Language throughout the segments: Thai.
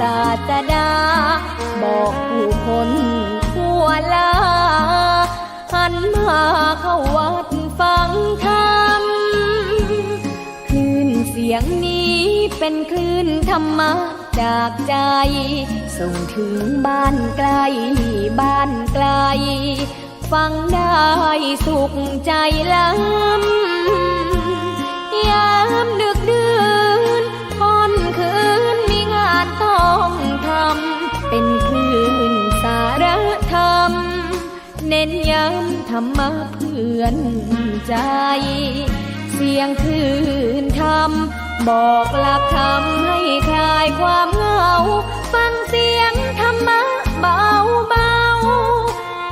ศาสดาบอกผู้คนทั่วลาหันมาเข้าวัดฟังธรรมคลื่นเสียงนี้เป็นคลื่นธรรมะจากใจส่งถึงบ้านไกลบ้านไกลฟังได้สุขใจล้ำยามดึกดื่นค่ำคืนมีงานต้องทำเป็นคลื่นสารธรรมเน้นย้ำธรรมะเพื่อนใจเสียงคลื่นธรรมบอกหลักธรรมให้คลายความเหงาฟังเสียงธรรมะเบาเบา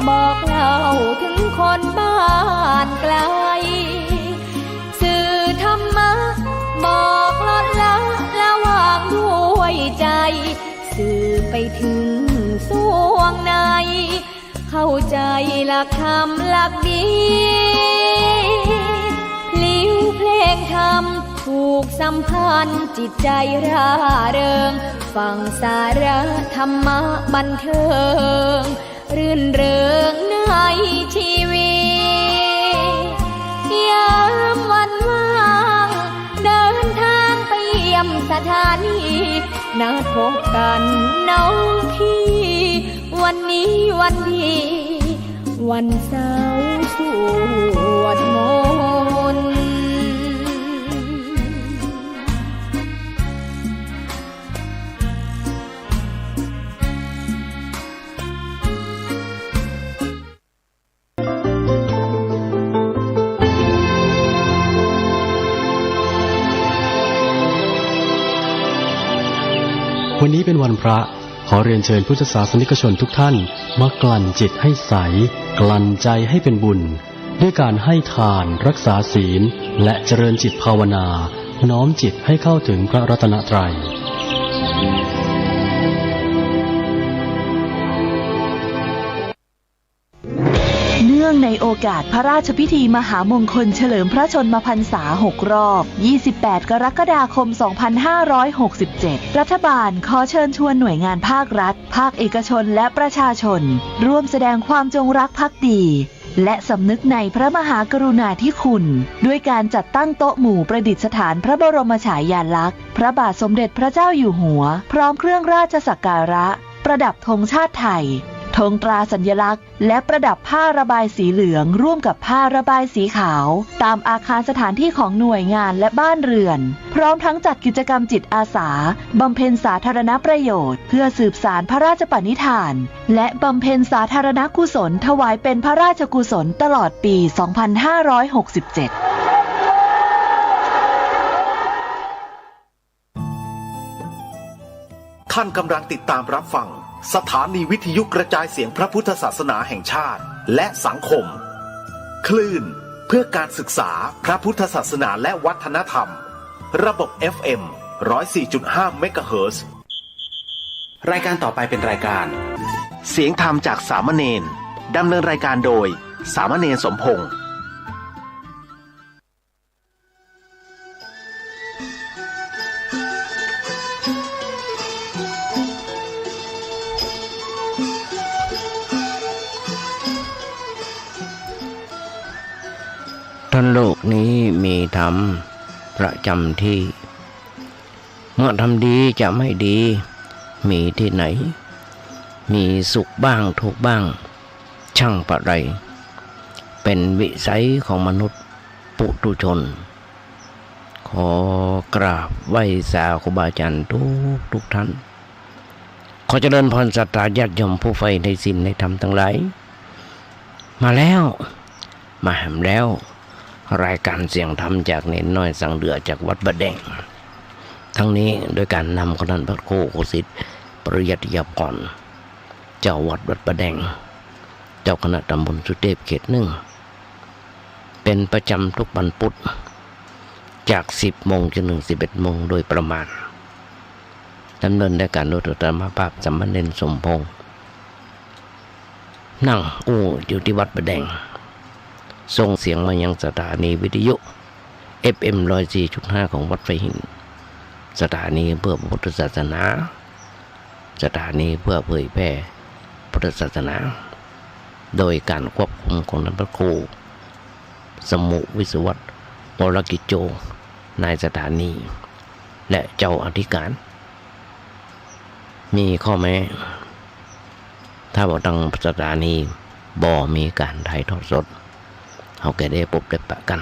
บอกเล่าถึงคนบ้านไกลสื่อธรรมะบอกลดละระหว่างด้วยใจสื่อไปถึงสวงในเข้าใจหลักธรรมหลักดีพลิ้วเพลงธรรมถูกสัมพันธ์จิตใจร่าเริงฟังสาระธรรมะบันเทิงรื่นเริงในชีวิตยามวันว่างเดินทางไปเยี่ยมสถานีนัดพบกันน้องพี่วันนี้วันดีวันเสาร์สวดมนต์วันนี้เป็นวันพระขอเรียนเชิญพุทธศาสนิกชนทุกท่านมากลั่นจิตให้ใสกลั่นใจให้เป็นบุญด้วยการให้ทานรักษาศีลและเจริญจิตภาวนาน้อมจิตให้เข้าถึงพระรัตนตรัยเนื่องในโอกาสพระราชพิธีมหามงคลเฉลิมพระชนมพรรษา6 รอบ 28 กรกฎาคม 2567 รัฐบาลขอเชิญชวนหน่วยงานภาครัฐ ภาคเอกชนและประชาชนร่วมแสดงความจงรักภักดีและสำนึกในพระมหากรุณาธิคุณด้วยการจัดตั้งโต๊ะหมู่ประดิษฐานพระบรมฉายาลักษณ์พระบาทสมเด็จพระเจ้าอยู่หัวพร้อมเครื่องราชสักการะประดับธงชาติไทยธงตราสัญลักษณ์และประดับผ้าระบายสีเหลืองร่วมกับผ้าระบายสีขาวตามอาคารสถานที่ของหน่วยงานและบ้านเรือนพร้อมทั้งจัดกิจกรรมจิตอาสาบำเพ็ญสาธารณประโยชน์เพื่อสืบสานพระราชปณิธานและบำเพ็ญสาธารณกุศลถวายเป็นพระราชกุศลตลอดปี 2567ท่านกำลังติดตามรับฟังสถานีวิทยุกระจายเสียงพระพุทธศาสนาแห่งชาติและสังคมคลื่นเพื่อการศึกษาพระพุทธศาสนาและวัฒนธรรมระบบ FM 104.5 เมกะเฮิรตซ์รายการต่อไปเป็นรายการเสียงธรรมจากสามเณรดำเนินรายการโดยสามเณรสมพงษ์ท่านโลกนี้มีธรรมประจำที่เมื่อทำดีจะไม่ดีมีที่ไหนมีสุขบ้างทุกข์บ้างช่างปะไรเป็นวิสัยของมนุษย์ปุถุชนขอกราบไหว้สาครูบาอาจารย์ทุกท่านขอเจริญพรศรัทธาญาติโยมผู้ใฝ่ในศีลในธรรมทั้งหลายมาแล้วมาแหมแล้วรายการเสียงธรรมจากเนนน้อยสังเดือจากวัดบะแดงทั้งนี้โดยการนำคณะพระโคโคสิทธิ์ปริยัติยากรเจ้าวัดบะแดงเจ้าคณะตำบลสุเทพเขตหนึ่งเป็นประจำทุกวันพุธจาก 10 โมงจนถึง 11 โมงโดยประมาณดำเนินในการโดยธรรมภาพสามเณรสมพงษ์นั่งอยู่ที่วัดบะแดงส่งเสียงมายังสถานีวิทยุ FM 104.5 ของวัดไฟหินสถานีเพื่อพุทธศาสนา สถานีเพื่อเผยแพร่พุทธศาสนาโดยการควบคุมของท่านพระครูสมุวิศวัตวรกิจโจนายสถานีและเจ้าอธิการมีข้อแม้ถ้าบอกทางสถานีบ่มีการถ่ายทอดสดเขาแก่ได้พบได้ปะกัน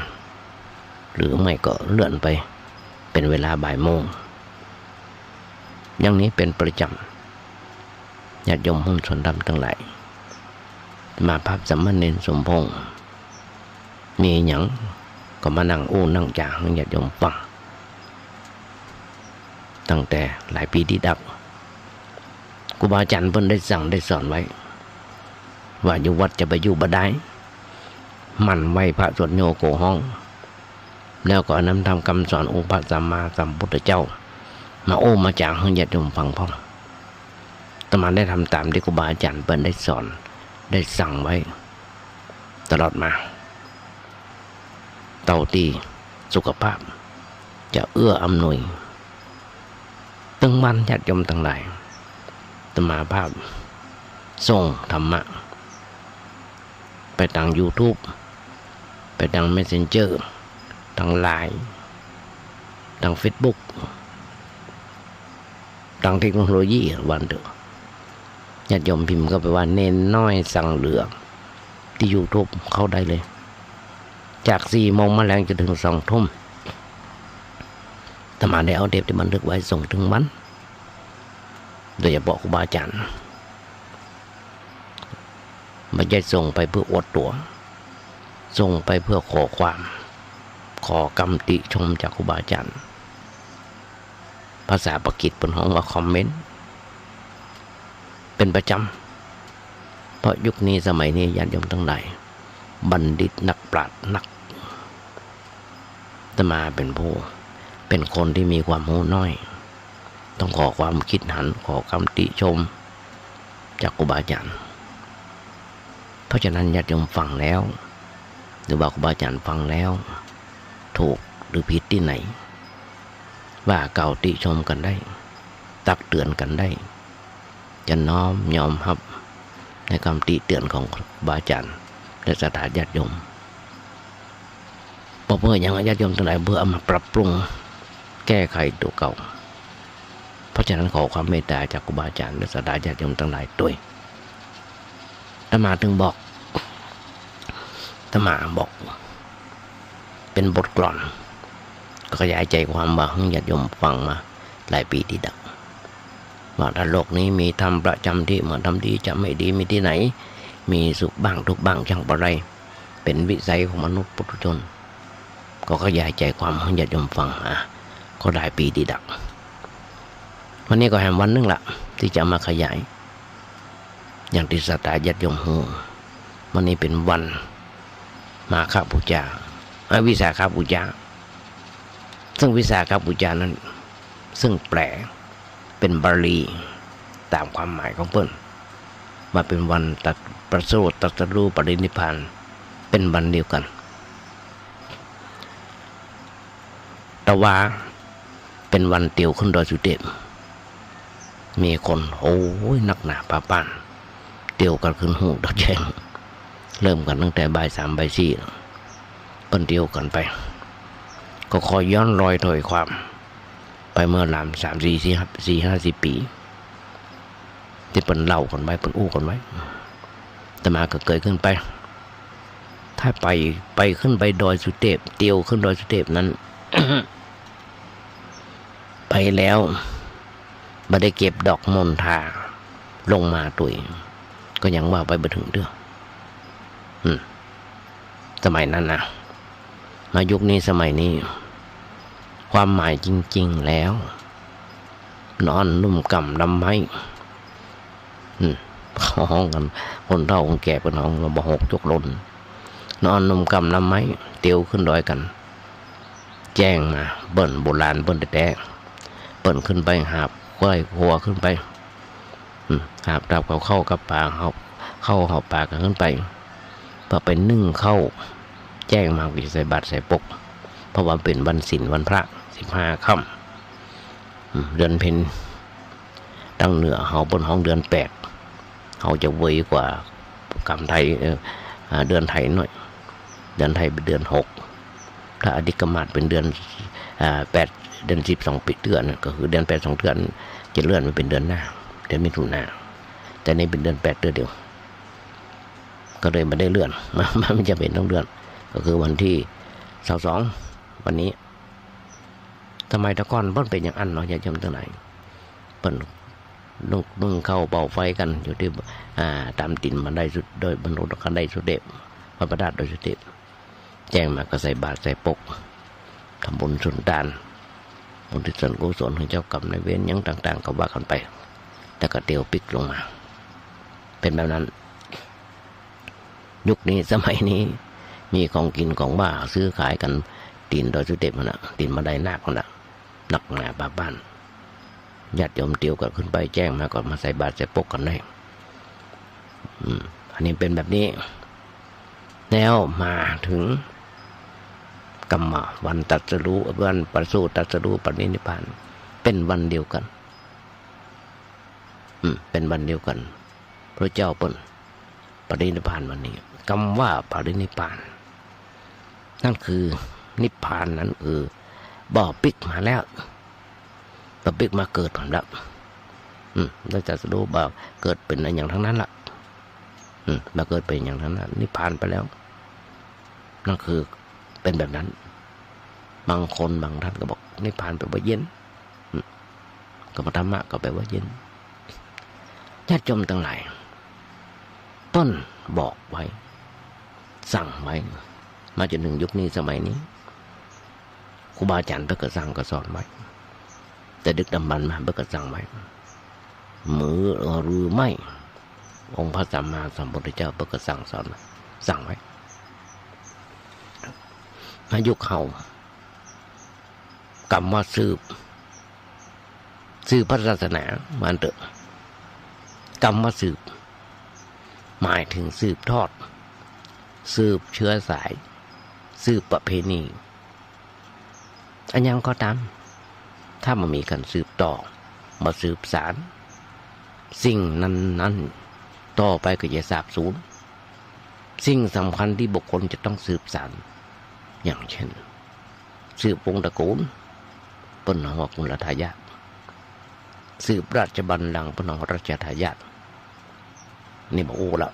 หรือไม่ก็เลื่อนไปเป็นเวลาบ่ายโมงอย่างนี้เป็นประจำญาติโยมหุ้นส่วนดำทั้งหลายมาภาพสามเณรสมพงษ์มีหยังก็มานั่งอู้นั่งจาให้ญาติโยมฟังตั้งแต่หลายปีที่ดักครูบาอาจารย์เพิ่นได้สั่งได้สอนไว้ว่าอยู่วัดจะไปอยู่บ่ได้มันไว้พระสวดโยโกห้องแล้วก็นำทำคำสอนองค์พระสัมมาสัมพุทธเจ้ามาโอ้มาจางให้ญาติโยมฟังพ่ออาตมาได้ทำตามที่ครูบาอาจารย์เพิ่นได้สอนได้สั่งไว้ตลอดมาเต่าตีสุขภาพจะเอื้ออำนวยตึงมันญาติโยมทั้งหลายอาตมาภาพส่งธรรมะไปทาง YouTube ไปทาง Messenger ทางไลน์ทาง Facebook ทางเทคโนโลยีวันเถอะญาติโยมพิมพ์ก็ไปว่าเน้นน้อยสั่งเหลือที่ YouTube เข้าได้เลยจาก4 โมงมาแรงจนถึง2 ทุ่มอาตมาได้เอาเทปที่บันทึกไว้ส่งถึงมันโดยเฉพาะครูบาอาจารย์ไม่ใช่ส่งไปเพื่ออวดตัวส่งไปเพื่อขอความขอกำติชมจากครูบาอาจารย์ภาษาปากีสเป็นห้องว่าคอมเมนต์เป็นประจำเพราะยุคนี้สมัยนี้ญาติโยมทั้งหลายบัณฑิตนักปราชญ์นักอาตมาเป็นคนที่มีความรู้น้อยต้องขอความคิดหันขอคำติชมจากครูบาอาจารย์เพราะฉะนั้นญาติโยมฟังแล้วหรือว่าครูบาอาจารย์ฟังแล้วถูกหรือผิดที่ไหนว่าเก่าติชมกันได้ตักเตือนกันได้จะน้อมยอมรับในคำติเตือนของครูบาอาจารย์และศรัทธาญาติโยมเพราะเพื่อยังญาติโยมทั้งหลายเพื่อเอามาปรับปรุงแก้ไขตัวเก่าเพราะฉะนั้นขอความเมตตาจากครูบาอาจารย์และศรัทธาญาติโยมทั้งหลายด้วยอาตมาถึงบอกอาตมาบอกเป็นบทกลอนก็ขยายใจความว่าให้ญาติโยมฟังมาหลายปีที่ดักว่าถ้าโลกนี้มีธรรมประจำที่เมื่อทำดีจะไม่ดีมีที่ไหนมีสุขบ้างทุกข์บ้างช่างอะไรเป็นวิสัยของมนุษย์ปุถุชนก็ขยายใจความให้ญาติโยมฟังก็หลายปีที่ดักวันนี้ก็แห่งวันนึงละที่จะมาขยายอย่างที่ศรัทธาญาติโยมฮู้วันนี้เป็นวันมาฆบูชาวิสาขบูชาซึ่งวิสาขบูชานั้นซึ่งแปลเป็นบาลีตามความหมายของเพิ่นมาเป็นวันประสูติตรัสรู้ปรินิพพานเป็นวันเดียวกันแต่ว่าเป็นวันเตียวขึ้นดอยสุเทพมีคนโอ้ยนักหนาป่าป่านเตียวกันขึ้นหูดอกแจงเริ่มกันตั้งแต่บ่าย 3 บ่าย 4เปิ้นเตียวกันไปก็คอยย้อนรอยถอยความไปเมื่อหลาม50 ปีที่เปิ้นเล่ากันไว้เปิ้นอู้กันไว้แต่มาก็เกิดขึ้นไปถ้าไปขึ้นไปดอยสุเทพเตียวขึ้นดอยสุเทพนั้น ไปแล้วไม่ได้เก็บดอกมณฑาลงมาตุยก็ยังว่าไปบ่ถึงเด้อสมัยนั้นนะมายุคนี้สมัยนี้ความหมายจริงๆแล้วนอนนุ่มกำลำไม้ห้องกันคนเฒ่าคนแก่เป็นห้องเราบ่หกจกลนนอนนุ่มกำลำไม้เตียวขึ้นดอยกันแจ้งมาเบิ่นโบราณเบิ่นแต่เบิ่นขึ้นไปหาบก้อยหัวขึ้นไปหาบดับเข้ากับปลาเข้าหอบปลากันขึ้นไปพอไปนึ่งเข้าแจ้งมาวิใส่บาตรใส่ปกเพราะว่าเป็นวันศีลวันพระ15 ค่ำเดือนเพ็ญ ตั้งเหนือเฮาบนห้องเดือน8เฮาจะเวยกว่ากรรมไทยเดือนไทยหน่อยเดือนไทยเป็นเดือน6ถ้าอดิกมาศเป็นเดือน8เดือน12ปีเดือนก็คือเดือน8 2 เดือนจะเลื่อนไปเป็นเดือนหน้าเดือนมิถุนายนแต่นี่เป็นเดือน8เดือนเดียวก็เลยไม่ได้เลื่อนมันจะเป็นต้องเลื่อนก็คือวันที่22วันนี้ทำไมตะก้อนเพิ่นเป็นอย่างอันเนาะอย่าจำตั้งไหนเพิ่นนุ่งเข้าเป่าไฟกันอยู่ที่ตามตินบันไดสุดโดยบรรลุกันไดสุดเดชพระประดาษโดยสุดเดชแจ้งมาก็ใส่บาตรใส่ปกทำบุญสุนทานบุญที่ส่วนกุศลให้เจ้ากรรมนายเวรยังต่างๆก็ว่ากันไปแต่ก็เตียวปิกลงมาเป็นแบบนั้นยุคนี้สมัยนี้มีของกินของบ้าซื้อขายกันตีนโดยสุดเดชมันนะตีนบันไดนาคมันนะหนักหนาบ้านญาติโยมเตียวก็ขึ้นไปแจ้งมาก่อนมาใส่บาตรใส่ปกกันได้อันนี้เป็นแบบนี้แล้วมาถึงกรรมวันตรัสรู้วันประสูติตรัสรู้ปรินิพพานเป็นวันเดียวกันเป็นวันเดียวกันพระเจ้าเปิ้นปรินิพพานวันนี้คำว่าปรินิพพานนั่นคือนิพพานนั้นคือบ่อปิกมาแล้วบ่อปิกมาเกิดผลแล้วแล้วตรัสรู้บ่าเกิดเป็นอย่างทั้งนั้นล่ะมาเกิดเป็นอย่างทั้งนั้นนิพพานไปแล้วนั่นคือเป็นแบบนั้นบางคนบางท่านก็บอกนิพพานแปลว่าเย็นก็ธรรมะก็แปลว่าเย็นญาติโยมทั้งหลายต้นบอกไว้สั่งไว้มาจนถึงยุคนี้สมัยนี้ครูบาอาจารย์เพิ่งก็สั่งก็สอนไว้แต่ดึกดำบรรพ์มาเพิ่งก็สั่งไว้มือหรือไม่องค์พระสัมมาสัมพุทธเจ้าเพิ่งก็สั่งสอนสั่งไว้มายุคเขากรรมว่าสืบพระศาสนามันเถอะกรรมว่าสืบหมายถึงสืบทอดสืบเชื้อสายสืบประเพณีอันยังก็ตามถ้ามันมีการสืบต่อมาสืบสารสิ่งนั้นต่อไปก็จะสาบสูญสิ่งสำคัญที่บุคคลจะต้องสืบสารอย่างเช่นสืบวงศ์ตระกูลปนหัวกุลทายาทสืบราชบัลลังก์ปนหัวราชทายาทนี่บอกโอ้ละ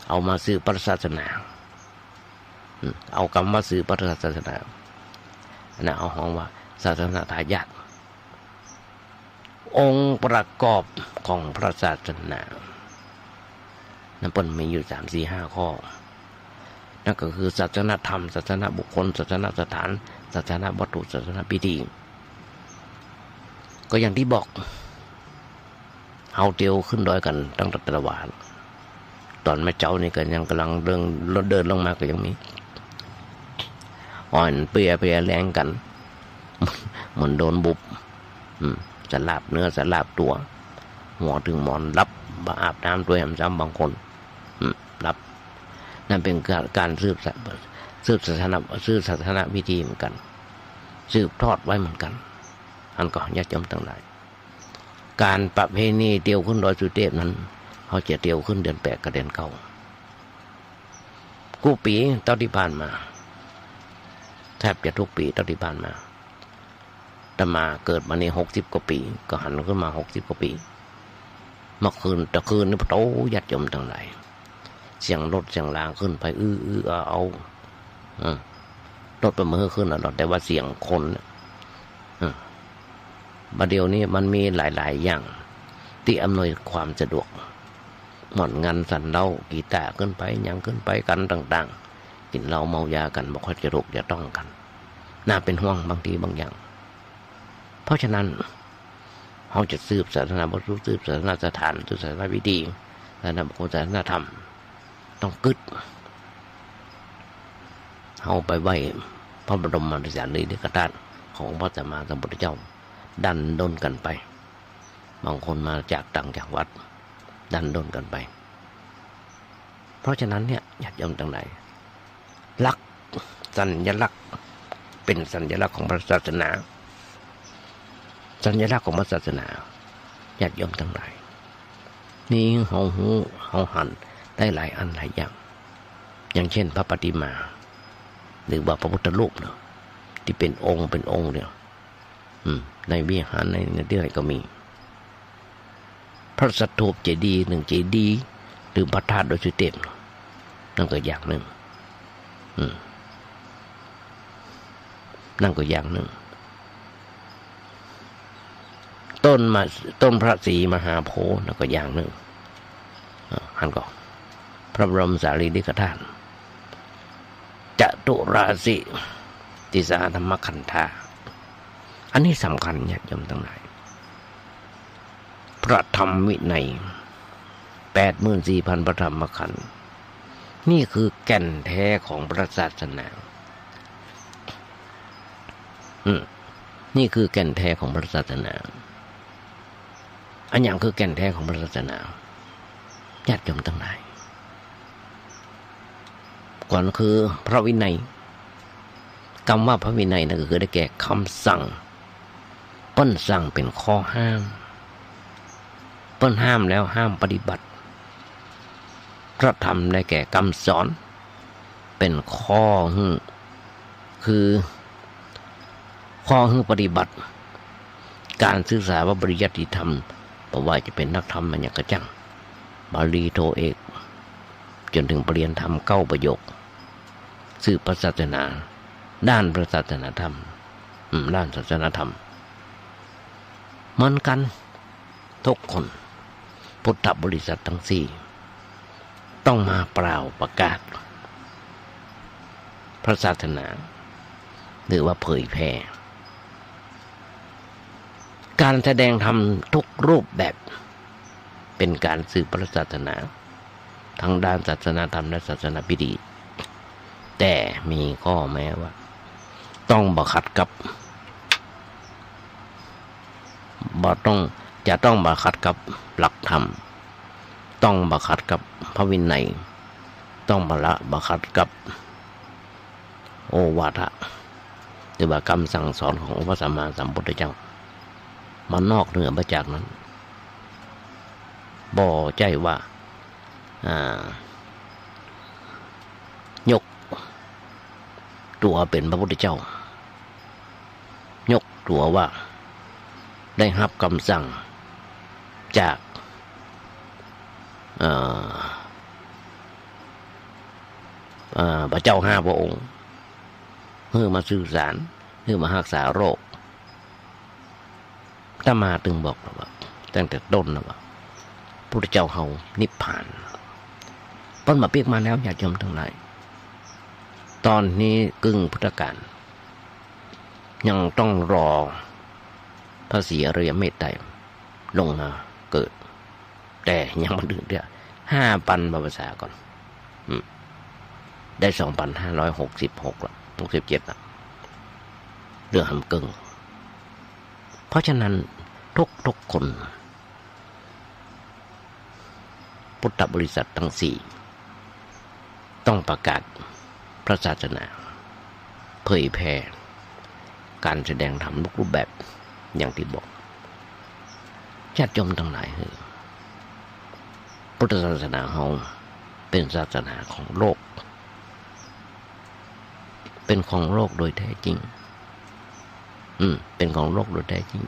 เอามาสืบพระศาสนาเอาคำว่าสืบพระศาสนาอันเอาห้องว่าศาสนาทายาทองค์ประกอบของพระศาสนานั่นเป็นมีอยู่3-4-5 ข้อนั่นก็คือศาสนธรรมศาสนาบุคคลศาสนสถานศาสนาวัตถุศาสนาพิธีก็อย่างที่บอกเอาเตียวขึ้นดอยกันตั้งแต่ตะวันตอนแม่เจ้านี่ก็ยังกำลังเดินลงมาก็ยังมีอ่อนเปียแรงกันเหมือนโดนบุบสลับเนื้อสลับตัวหัวถึงหมอนรับอาบน้ำด้วยซ้ำบางคนรับนั่นเป็นการสืบศาสนาพิธีเหมือนกันสืบทอดไว้เหมือนกันอันก็ญาติโยมทั้งหลายการประเพณีเตียวขึ้นดอยสุเทพนั้นเขาจะเตียวขึ้นเดือน8กับเดือน9กูปีเท่าที่ผ่านมาแทบจะทุกปีเท่าที่ผ่านมาแต่มาเกิดมาใน60 กว่าปีก็หันขึ้นมา60 กว่าปีเมื่อคืนตะคืนนี่โตญาติโยมทั้งหลายเสียงรถเสียงรางขึ้นไปเอารถประเมินขึ้นแล้วแต่ว่าเสียงคนบัดเดี๋ยวนี้มันมีหลายอย่างที่อำนวยความสะดวกหมอนงานสันเล่ากีตาร์ขึ้นไปยังขึ้นไปกันต่างๆกินเหล้าเมายากันบ่ค่อยจะรุกจะต้องกันน่าเป็นห่วงบางทีบางอย่างเพราะฉะนั้นเขาจะสืบศาสนาบทสืบศาสนาสถานสืบศาสนาวิธีศาสนาบุคคลศาสนาธรรมต้องกึศเอาไปไหว้พระบรมสารีริกธาตุของพระสัมมาสัมพุทธเจ้าดันด้นกันไปบางคนมาจากต่างจังหวัดดันด้นกันไปเพราะฉะนั้นเนี่ยญาติโยมทั้งหลายลักษณ์สัญลักษณ์เป็นสัญลักษณ์ของพระศาสนาสัญลักษณ์ของพระศาสนา ญาติโยมทั้งหลายนี่เฮาหูเฮาหันได้หลายอันหลายอย่างเช่นพระปฏิมาหรือว่าพระพุทธรูปเนาะที่เป็นองค์เนี่ยในวิหารในที่ไหนก็มีพระสัตถูปเจดีย์หนึ่งเจดีย์หรือพระธาตุโดยสุเต็มนั่นก็อย่างหนึ่งนั่นก็อย่างหนึ่งต้นพระศรีมหาโพธิ์นั่นก็อย่างหนึ่งหันก็พระบรมสารีริกธาตุจตุราสีติสาธรรมขันธาอันนี้สำคัญญาติโยมทั้งหลายพระธรรมวินัย 84,000 พระธรรมขันธ์นี่คือแก่นแท้ของพระศาสนานี่คือแก่นแท้ของพระศาสนาอันอย่างคือแก่นแท้ของพระศาสนาญาติโยมทั้งหลายก่อนคือพระวินัยคำว่าพระวินัยนั่นก็คือได้แก่คำสั่งเปิ้นสั่งเป็นข้อห้ามเปิ้นห้ามแล้วห้ามปฏิบัติพระธรรมได้แก่คำสอนเป็นข้อคือข้อปฏิบัติการศึกษาว่าปริยัติธรรมเพราะว่าจะเป็นนักธรรมมันอย่างกระจังบาลีโทเอกจนถึงปริญญาธรรม9 ประโยคสืบพระศาสนาด้านพระศาสนาธรรมด้านศาสนาธรรมเหมือนกันทุกคนพุทธบริษัททั้ง4ต้องมาเปล่าประกาศพระศาสนาหรือว่าเผยแผ่การแสดงธรรมทุกรูปแบบเป็นการสืบพระศาสนาทั้งด้านศาสนาธรรมและศาสนาพิธีแต่มีข้อแม้ว่าต้องบังคับกับจะต้องบังคับกับหลักธรรมต้องบังคับกับพระวินัยต้องบังคับกับโอวาทหรือว่าคำสั่งสอนของพระสัมมาสัมพุทธเจ้ามันนอกเหนือมาจากนั้นบ่ใจว่ายกตัวเป็นพระพุทธเจ้ายกตัวว่าได้รับคำสั่งจากพระเจ้า5 พระองค์เพื่อมาสื่อสารเพื่อมารักษาโรคถ้ามาตึงบอกว่าตั้งแต่ต้นนะว่าพระพุทธเจ้าเฮานิพพานเพิ่นมาเปียกมาแล้วญาติโยมทั้งหลายตอนนี้กึ่งพุทธกาลยังต้องรอพระศรีอริยเมตไตรลงมาเกิดแต่ยังมาถึงเดือน5,000 ภาษาก่อนได้ 2,566 ละ 67 ละเรื่องหำกึ่งเพราะฉะนั้นทุกคนพุทธบริษัททั้ง4ต้องประกาศพระศาสนาเผยแผ่การแสดงธรรมทุกรูปแบบอย่างที่บอกญาติโยมทั้งหลายพุทธศาสนาเราเป็นศาสนาของโลกเป็นของโลกโดยแท้จริงเป็นของโลกโดยแท้จริง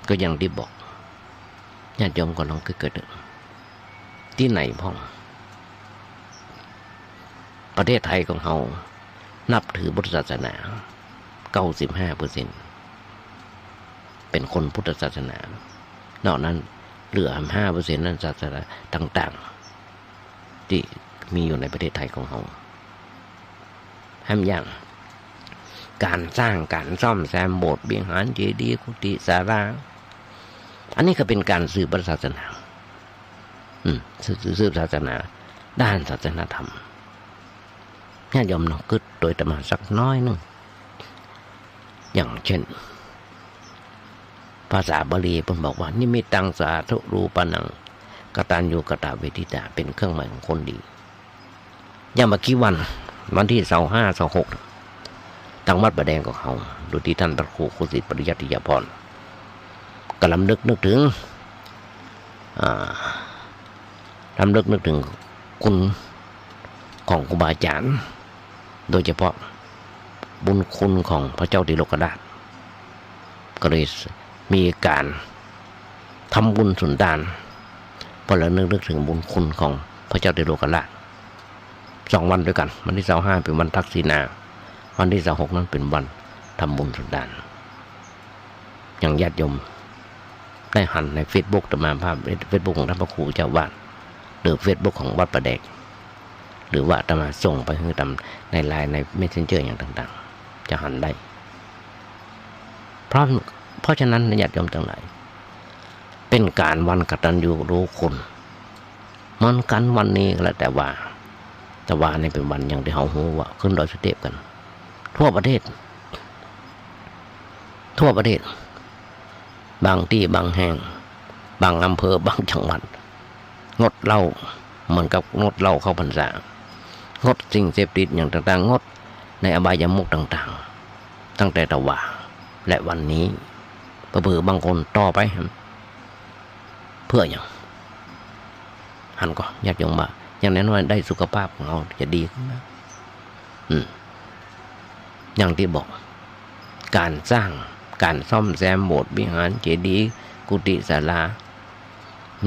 ก็อย่างที่บอกญาติโยมก็ลองเกิดที่ไหนพ่องประเทศไทยของเรานับถือพุทธศาสนา 95% เป็นคนพุทธศาสนานอกนั้นเหลือ 5% นั้นศาสนาต่างๆที่มีอยู่ในประเทศไทยของเราห้ามอย่างการสร้างการซ่อมแซมโบสถ์วิหารเจดีย์กุฏิศาลาอันนี้ก็เป็นการสืบศาสนาสืบศาสนาด้านศาสนาธรรมญาติโยมลองคิดโดยประมาณสักน้อยนึงอย่างเช่นภาษาบาลีเพิ่นบอกว่านิมิตตังสาธุรูปนังกตัญญูกตเวทิตาเป็นเครื่องหมายของคนดีอย่างเมื่อกี้วันที่25 26ทางวัดประแดงของเขาดูที่ท่านพระครูโคสิตปริยัติยาภรณ์ ก็ลำลึกนึกถึงคุณของครูบาอาจารย์โดยเฉพาะบุญคุณของพระเจ้าติโลกราชก็เลยมีการทำบุญสุนทานพอเรานึกถึงบุญคุณของพระเจ้าติโลกราช2 วันด้วยกันวันที่25เป็นวันทักษิณาวันที่26นั้นเป็นวันทำบุญสุนทานอย่างญาติโยมได้หันใน Facebook ตมาภาพ Facebook ของท่านพระครูเจ้าวาดหรือ Facebook ของวัดประแดกหรือว่าตมาส่งไปให้ตามในไลน์ใน Messenger อย่างต่างๆจะหันได้เพราะฉะนั้นญาติโยมทั้งหลายเป็นการวันกตัญญูรู้คุณมันกันวันนี้แล้วแต่ว่านี่เป็นวันอย่างที่เฮาฮู้ว่าขึ้นดอยสุเทพกันทั่วประเทศบางที่บางแห่งบางอำเภอบางจังหวัดงดเหล้าเหมือนกับงดเหล้าเข้าพรรษางดสิ่งเสพติดอย่างต่างๆงดในอบายมุขต่างๆตั้งแต่ตะว่าและวันนี้เผื่อบางคนต่อไปเพื่ออย่างหันก็ญาติโยมว่าอย่างนั้นว่าได้สุขภาพของเราจะดีขึ้นนะอย่างที่บอกการสร้างการซ่อมแซมโบสถ์วิหารเจดีย์กุฏิศาลา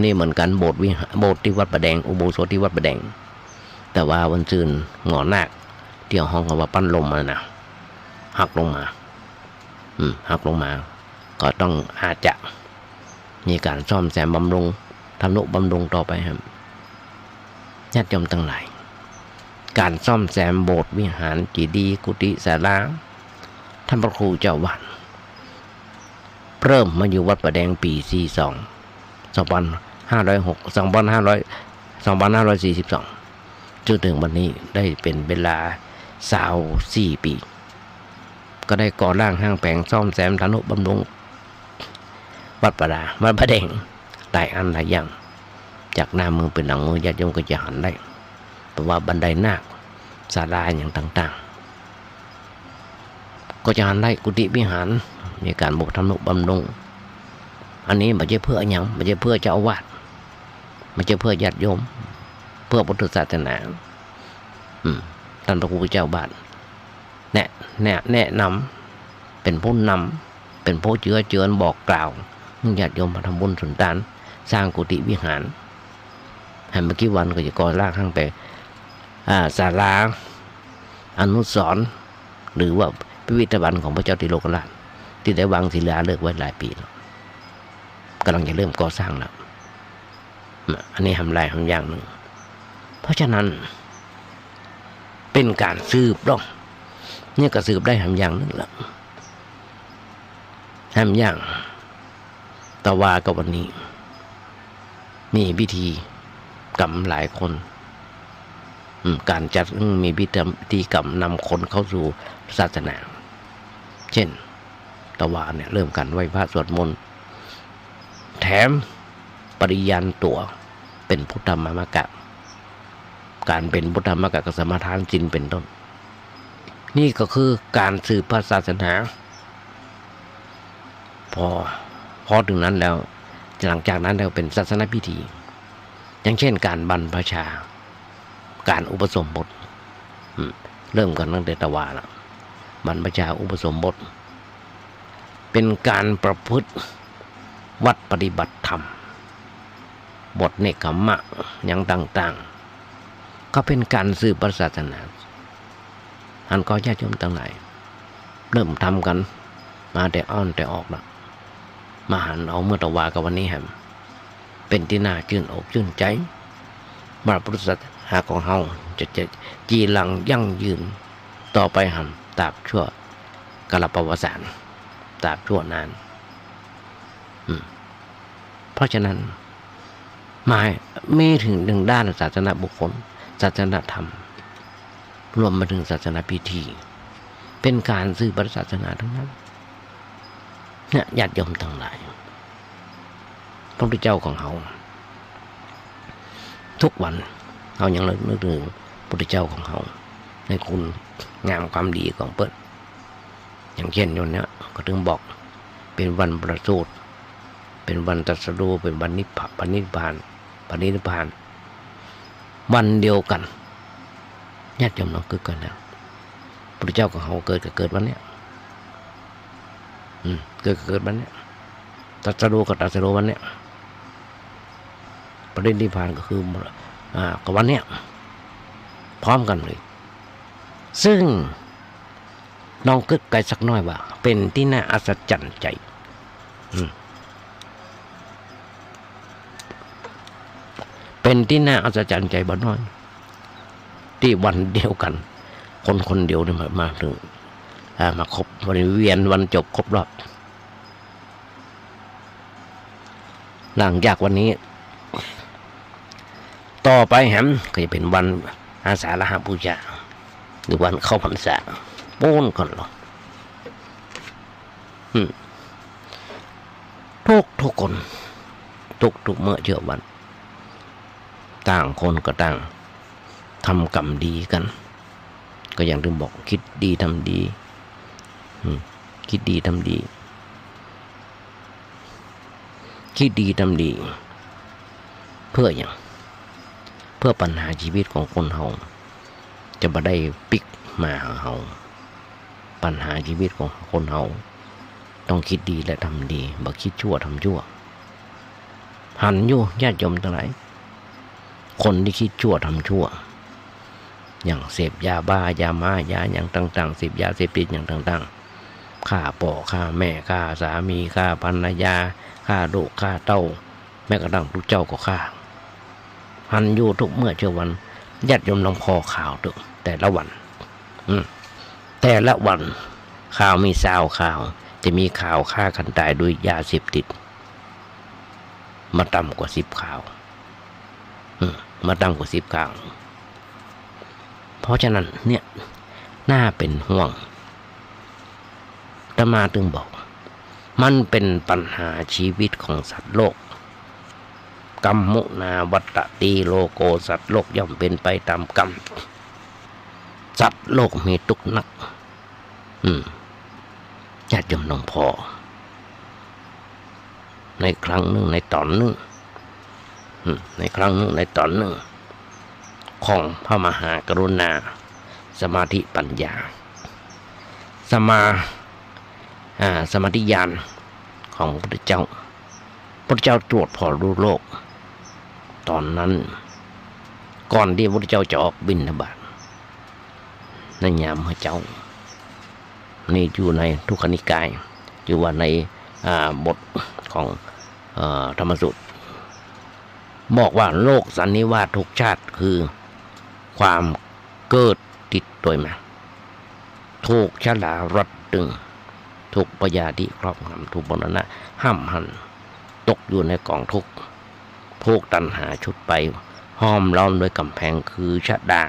นี่เหมือนกันโบสถ์ที่วัดประแดงอุโบสถที่วัดประแดงแต่ว่าวันซืนหงอนาคเที่ยวห้องว่าปั้นลมมานะหักลงมาก็ต้องอาจจะมีการซ่อมแซมบำรุงทำนุบำรุงต่อไปครับญาติโยมทั้งหลายการซ่อมแซมโบสถ์วิหารเจดีย์กุฏิศาลาท่านพระครูเจ้าวาดเริ่มมาอยู่วัดประแดงปี2542จนถึงวันนี้ได้เป็นเวลา24 ปีก็ได้ก่อร่างห้างแปลงซ่อมแซมทนุบำรุงวัดประแดงหลายอันหลายอย่างจากหน้ามือเป็นหลังมือญาติโยมก็จะหันได้เพราะว่าบันไดนาคศาลาอย่างต่างๆก็จะหันได้กุฏิวิหารมีการบุกทำนุบำรุงอันนี้ไม่ใช่เพื่ออย่างไม่ใช่เพื่อเจ้าอาวาสไม่ใช่เพื่อญาติโยมเพื่อพุทธศาสนาท่านพระครูเจ้าวาดแนะนำเป็นผู้นำเป็นผู้เชื้อเจือนบอกกล่าวญาติโยมมาทำบุญสุนทานสร้างกุฏิวิหารให้เมื่อกี้วันก็จะก่อร่างข้างไปศาลาอนุสรณ์หรือว่าพิพิธภัณฑ์ของพระเจ้าติโลกราชที่ได้วางศิลาฤกษ์ไว้หลายปีแล้วกำลังจะเริ่มก่อสร้างแล้วอันนี้ทำลายทำอย่างหนึ่งเพราะฉะนั้นเป็นการสืบดอกนี่ก็สืบได้ทำอย่างหนึ่งแล้วทำอย่างตะวาก็วันนี้มีพิธีกรรมหลายคนการจัดมีพิธีกรรมนำคนเข้าสู่ศาสนาเช่นตะวาเนี่ยเริ่มกันไหว้พระสวดมนต์แถมปริญาณตัวเป็นพุทธมามกะการเป็นพุทธมามกะก็สมาทานศีลเป็นต้นนี่ก็คือการสืบพระศาสนาพอถึงนั้นแล้วหลังจากนั้นแล้วเป็นศาสนพิธีอย่างเช่นการบรรพชาการอุปสมบทเริ่มกันตั้งแต่ตะวาแล้วบรรพชาอุปสมบทเป็นการประพฤติวัดปฏิบัติธรรมบทเนกขมะอย่างต่างๆก็เป็นการสืบพระศาสนาอันก็ญาติโยมทั้งหลายเริ่มทำกันมาแต่อ้อนแต่ออกแล้วมาหันเอาเมื่อตะวากับวันนี้แฮมเป็นที่น่าชื่นอกชื่นใจว่าพุทธศาสนาของเฮาจะจีรังยั่งยืนต่อไปหำตราบชั่วกาลประวัติศาสตร์ตราบชั่วนานเพราะฉะนั้นมีถึงหนึ่งด้านศาสนาบุคคลศาสนาธรรมรวมมาถึงศาสนาพิธีเป็นการสืบพระศาสนาทั้งนั้นเนี่ยญาติโยมทั้งหลายพระพุทธเจ้าของเขาทุกวันเขายังนึกถึงพระพุทธเจ้าของเขาในคุณงามความดีของเปิ้ลอย่างเช่นวันนี้ก็ถึงบอกเป็นวันประสูติ เป็นวันตรัสรู้เป็นวันนิพพานปณิพพานวันเดียวกันญาติโยมน้องเกิดกันแล้วพระเจ้าของเขาเกิดวันเนี้ยเกิดวันเนี้ยตรัสรู้กับตรัสรู้วันเนี้ยปณิพพานก็คือกับวันเนี้ยพร้อมกันเลยซึ่งน้องกึกไกลสักน้อยว่าเป็นที่น่าอัศจรรย์ใจเป็นที่น่าอัศจรรย์ใจบ่น้อยที่วันเดียวกันคนเดียวเนี่ยมาถึงมาครบวันเวียนวันจบครบรอบหลังจากวันนี้ต่อไปก็จะเป็นวันอาสาฬหบูชาหรือวันเข้าพรรษาโป้นก่อนหรอทุกคนทุกเมื่อเชื่อวันต่างคนก็ต่างทำกรรมดีกันก็อย่างที่บอกคิดดีทำดีคิดดีทำดีเพื่ออย่างเพื่อปัญหาชีวิตของคนเฮาจะมาได้ปิกมาเฮาปัญหาชีวิตของคนเฮาต้องคิดดีและทำดีบ่คิดชั่วทำชั่วหันอยู่ญาติโยมทั้งหลายคนที่คิดชั่วทำชั่วอย่างเสพยาบ้ายาม้ายาอย่างต่างๆเสพยาเสพติดอย่างต่างๆฆ่าพ่อฆ่าแม่ฆ่าสามีฆ่าภรรยาฆ่าลูกฆ่าเต้าแม้กระทั่งลูกเจ้าก็ฆ่าหันอยู่ทุกเมื่อเช้าวันญาติโยมลองพอข่าวดูแต่ละวันข่าวมีข่าวจะมีข่าวฆ่ากันตายด้วยยาเสพติดมาต่ำกว่า10 ข่าวมาต่ำกว่า10 ข่าวเพราะฉะนั้นเนี่ยน่าเป็นห่วงอาตมาถึงบอกมันเป็นปัญหาชีวิตของสัตว์โลกกรรมมุนาวัตติโลโกสัตว์โลกย่อมเป็นไปตามกรรมสัตว์โลกมีทุกข์นักญาติโยมน้องพ่อในครั้งหนึ่งในตอนหนึ่งของพระมหากรุณาสมาธิปัญญาสมาธิญาณของพระพุทธเจ้าตรวจพอรู้โลกตอนนั้นก่อนที่พระพุทธเจ้าจะออกบิณฑบาตในยามพระเจ้านี่อยู่ในทุกขนิกายอยู่ว่าในบทของธรรมสูตรบอกว่าโลกสันนิวาสทุกชาติคือความเกิดติดตัวมาถูกชลารัดดึงถูกปยาธิครอบงำถูกบรณะห้ามหันตกอยู่ในกองทุกข์ถูกตัณหาชุดไปห้อมล้อมด้วยกำแพงคือชะดา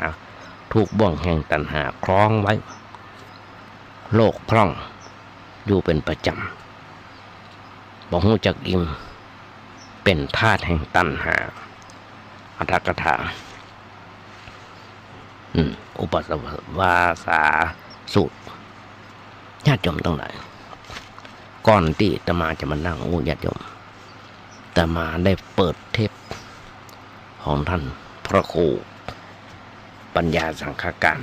ถูกบ่วงแห่งตัณหาคล้องไว้โลกพร่องอยู่เป็นประจำบ่ฮู้จักอิ่มเป็นธาตุแห่งตัณหาอัตถกถาอุปสวาสาสูตรญาติโยมต้องไหนก่อนที่อาตมาจะมานั่งญาติโยมอาตมาได้เปิดเทปของท่านพระครูปัญญาสังฆการ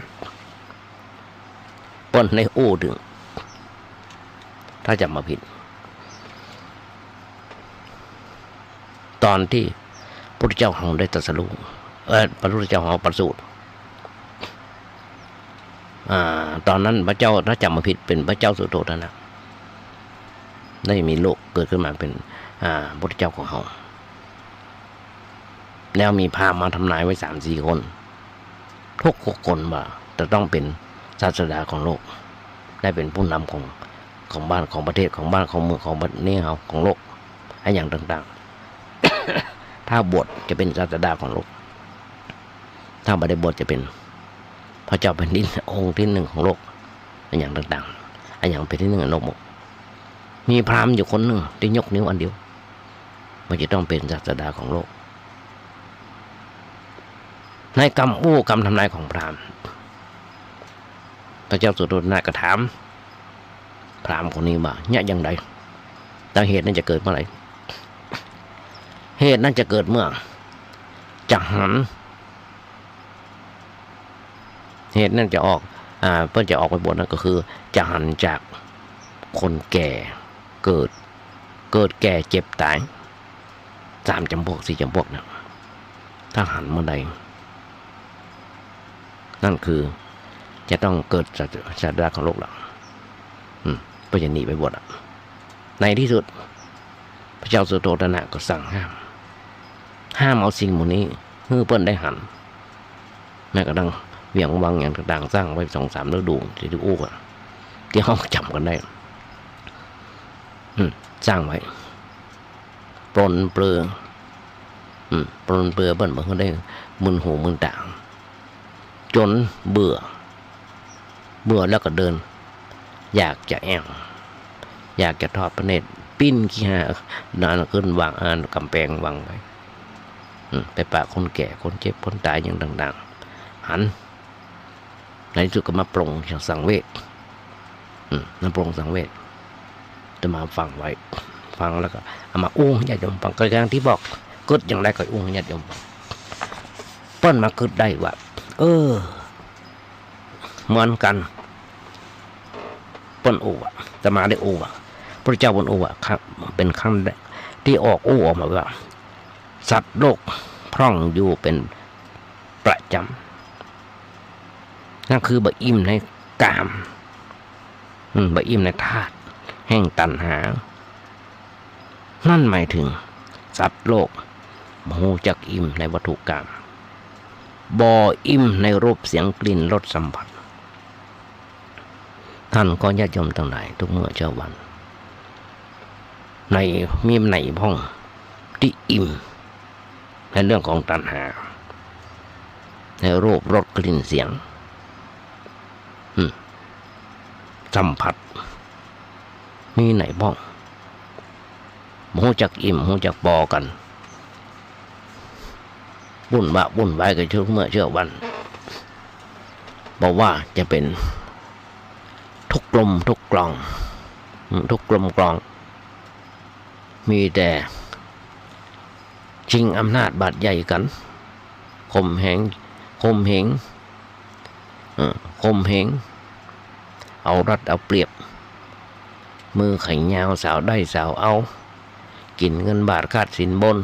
ปนในถึงถ้าจำมาผิดตอนที่พระพุทธเจ้าของได้ตรัสรู้พระพุทธเจ้าของประสูติตอนนั้นพระเจ้าถ้าจำมาผิดเป็นพระเจ้าสุโธทนะได้มีโลกเกิดขึ้นมาเป็นพระพุทธเจ้าของเขาแล้วมีพราหมณ์มาทำนายไว้3-4 คนทุกคนว่าจะต้องเป็นศาสดาของโลกได้เป็นผู้นำของบ้านของประเทศของบ้านของเมืองของประเทศของโลกให้อย่างต่างๆถ้าบวชจะเป็นศาสดาของโลกถ้าไม่ได้บวชจะเป็นพระเจ้าแผ่นดินองค์ที่ 1ของโลกอย่างต่างๆอย่างเป็นที่ 1ในโลกหมดมีพราหมณ์อยู่คนหนึ่งที่ยกนิ้วอันเดียวมันจะต้องเป็นศาสดาของโลกในกรรมทำนายของพราหมณ์พระเจ้าสุโธทนะก็ถามพราหมณ์คนนี้ว่าเนี่ยอย่างไรตั้งเหตุนั้นจะเกิดเมื่อไหร่ เหตุนั้นจะเกิดเมื่อจะหันเหตุนั้นจะออกเพื่อจะออกไปบวชนั่นก็คือจะหันจากคนแก่เกิดแก่เจ็บตาย3 จำพวก 4 จำพวกนะถ้าหันเมื่อใดนั่นคือจะต้องเกิดศาสดาของโลกแล้วเพื่อจะหนีไปบวชในที่สุดพระเจ้าสุโธทนะก็สั่งห้ามเอาสิ่งหมดนี้เพื่อเปิ้นได้หันแม้กระทั่งเวียงวังอย่างต่างๆสร้างไว้2-3 ฤดูที่อู้กันที่ห้องจำกันได้สร้างไว้ปลนเปลือเปิ้นบางคนได้มึนหูมึนตาจนเบื่อแล้วก็เดินอยากจะแอวอยากจะทอดพระเนตรปิ้นขี้หานานขึ้นวางกำแพงวางไว้ไปปะคนแก่คนเจ็บคนตายอย่างต่างๆหันในที่สุดก็มาปรงอย่างสังเวชมาปรงสังเวชจะมาฟังไว้ฟังแล้วก็เอามาอุ้งญาติโยมฟังกระทั่งที่บอกกึดอย่างไรก็อุ้งญาติโยมเปิ้นมากึดได้ว่าเหมือนกันเปิ้นอู้จะมาได้อู้พระเจ้าบนอู้ครับเป็นครั้งแรกที่ออกมาว่าสัตว์โลกพร่องอยู่เป็นประจำนั่นคือบะอิ่มในกามบะอิ่มในธาตุแห่งตัณหานั่นหมายถึงสัตว์โลกหูจักอิ่มในวัตถุกรรมบ่อิ่มในรูปเสียงกลิ่นรสสัมผัสท่านก็ญาติโยมทั้งหลายทุกเมื่อเช้าวันในมีไหนพ้องที่อิ่มในเรื่องของตัณหาในรูปรสกลิ่นเสียงสัมผัสมีไหนบ้างหูจักอิ่มหูจักปอกันวุ่นวายกันเมื่อเช้าวันบอกว่าจะเป็นทุกกลมทุกกลองทุกกลมกลองมีแต่ชิงอำนาจบาดใหญ่กันข่มเหงเอารัดเอาเปรียบมือไข่ยาวสาวได้สาวเอากินเงินบาทคาดสินบน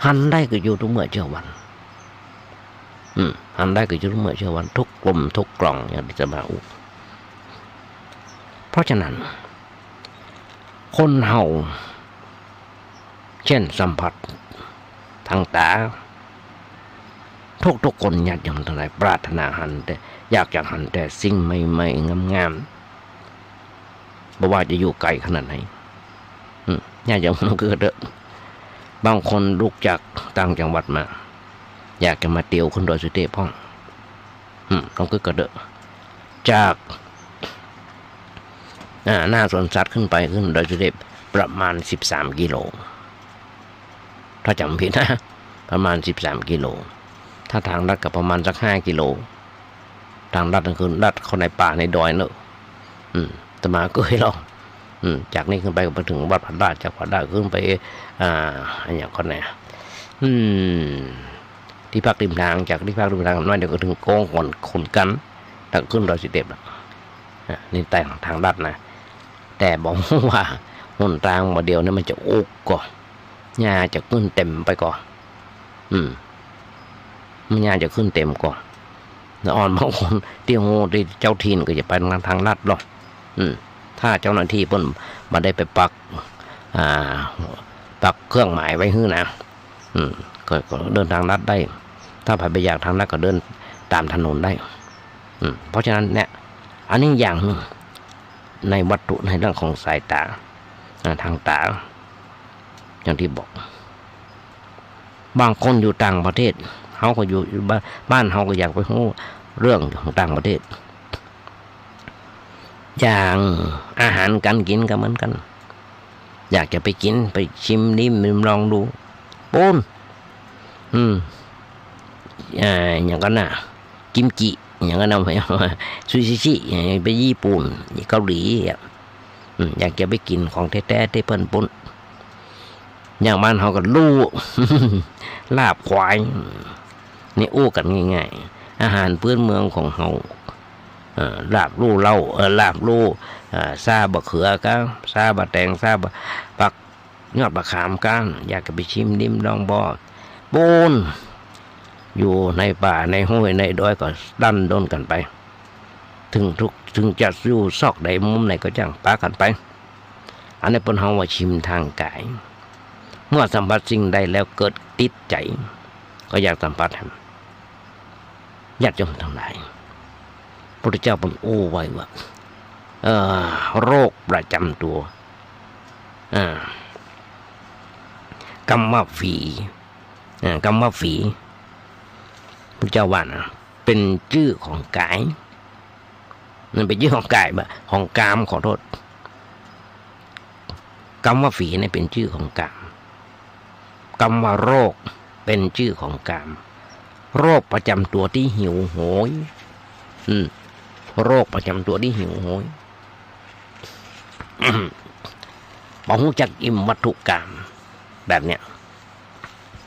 หันได้ก็อยู่ทุกเมื่อเช้าวันหันได้ก็อยู่ทุกเมื่อเช้าวันทุกกลมทุกกล่องอย่างที่จะมาอุเพราะฉะนั้นคนเฮาเช่นสัมผัสทางตาทุกคนอยากอย่างไรปรารถนาหันแต่อยากจะหันแต่สิ่งใหม่ๆงามๆบ่ว่าจะอยู่ไกลขนาดไหนอยากจะมันก็เด้อบางคนลุกจากต่างจังหวัดมาอยากจะมาเตียวขึ้นดอยสุเทพพ่องต้องก็เด้อจากหน้าสวนสัตว์ขึ้นดอยสุเทพประมาณ13 กิโลถ้าจำผิดนะประมาณ13 กิโลถ้าทางลัดก็ประมาณสัก5 กิโลทางลัดก็คือลัดเข้าในป่าในดอยเนอะแต่มาก็ให้เราจากนี้ขึ้นไปก็ไปถึงวัดพันดาจากพันดาขึ้นไปอย่างคนไหนที่พักริมทางจากที่พักริมทางน้อยเดี๋ยวก็ถึงโค้งขนกันแล้วขึ้นดอยสุเทพนี่แต่งทางลัดนะแต่บอกว่าหนทางมาเดียวนี่มันจะอุกก่อนหญ้าจะขึ้นเต็มไปก่อนมันหญ้าจะขึ้นเต็มก่อนแล้วอ่อนบางคนที่โหที่เจ้าถิ่นก็จะไปทางลัดหรอกถ้าเจ้าหน้าที่เพิ่นมาได้ไปปักเครื่องหมายไว้ฮื้อนะก็เดินทางลัดได้ถ้าไปอยากทางลัดก็เดินตามถนนได้เพราะฉะนั้นเนี่ยอันนี้อย่างหนึ่งในวัตถุในเรื่องของสายตาทางตาอย่างที่บอกบางคนอยู่ต่างประเทศเขาก็อยู่บ้านเขาก็อยากไปรู้เรื่องของต่างประเทศอย่างอาหารการกินก็เหมือนกันอยากจะไปกินไปชิมนิ่มลองดูปูนอย่างกันน่ะกิมจิอย่างนั้นเอาไปซูชิอย่างไปญี่ปุ่นเกาหลีอยากจะไปกินของแท้ๆที่เพิ่นปุ่น อย่างบ้านเขาก็ลู่ ลาบควายนี่อู้กันง่ายๆอาหารพื้นเมืองของเขาลาบลู่เล่าลาบลู่ซาบะเขือกันซาบะแตงซาบะปักยอดบะขามกันอยากจะไปชิมดิ้มลองบ่โบนอยู่ในป่าในห้วยในดอยก็ดันด้นกันไปถึงจะอยู่ซอกใดมุมไหนก็จังปากันไปอันนี้เป็นเฮาว่าชิมทางกายเมื่อสัมผัสสิ่งใดแล้วเกิดติดใจก็อยากสัมผัสญาติโยมทั้งหลายพระพุทธเจ้าเป็นโอ้ไว้ว่าโรคประจำตัวกรรมฝีกรรมฝีพระเจ้าว่านะเป็นชื่อของกายนั่นเป็นชื่อของกายแบบของกามขอโทษกรรมฝีนี่เป็นชื่อของกามกรรมโรคเป็นชื่อของกามโรคประจำตัวที่หิวโหยโรคประจำตัวที่หิวโหยบอกรู้จักอิ่มวัตถุกรรมแบบเนี้ย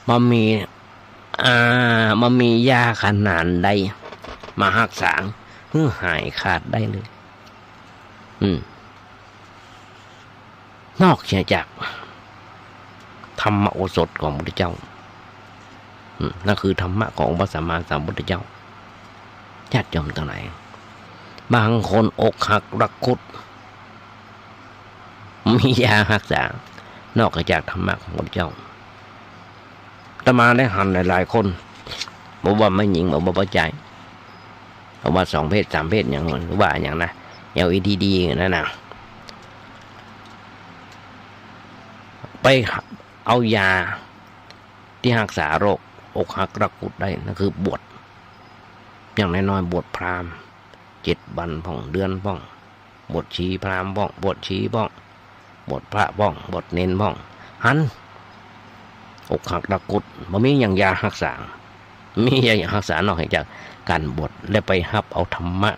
มันมียาขนาดใดมารักษาเพื่อหายขาดได้เลยนอกจากธรรมโอสถของพระพุทธเจ้านั่นคือธรรมะของพระสัมมาสัมพุทธเจ้าญาติโยมทั้งหลายบางคนอกหักรักคุดมียารักษานอกจากธรรมะของพระพุทธเจ้าอาตมาได้หันหลายๆคนบอกว่าไม่หญิงบอกว่าใจบอกว่า2 เพศ 3 เพศอย่างหรือว่าอย่างนะLEDนั่นนะไปเอายาที่รักษาโรคอกหักรักคุดได้นั่นคือบวชอย่างน้อยๆบวชพราหมณ์7 วันพ่องเดือนพ่องบวชชีพราหมณ์พ่องบวชชีพ่องบวชพระพ่องบวชเน้นพ่องหันอกหักรักคุดมันมีอย่างยารักษามียารักษานอกจากการบวชและไปรับเอาธรรมะ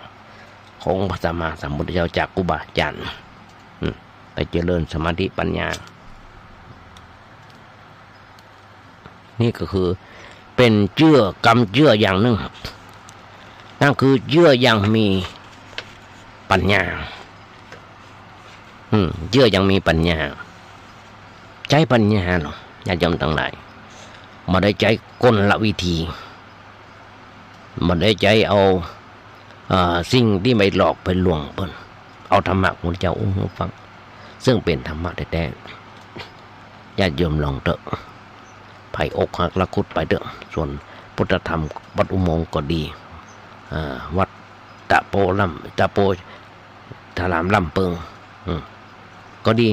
ของพระสัมมาสัมพุทธเจ้าจากครูบาอาจารย์ไปเจริญสมาธิปัญญานี่ก็คือเป็นเชื่อกรรมเชื่ออย่างหนึ่งนั่นคือเชื่ออย่างมีปัญญาเชื่ออย่างมีปัญญาใช้ปัญญาหรอญาติโยมทั้งหลายมาได้ใจกลวิธีมาได้ใจเอาสิ่งที่ไม่หลอกไปลวงเพิ่นเอาธรรมะของเจ้าอุ้งฟังซึ่งเป็นธรรมะแท้ๆญาติโยมลองเถอะไผ่อกหักละคุดไปเถอะส่วนพุทธธรรมวัดอุโมงค์ก็ดีวัดตะโพถลามลำเปิงก็ดี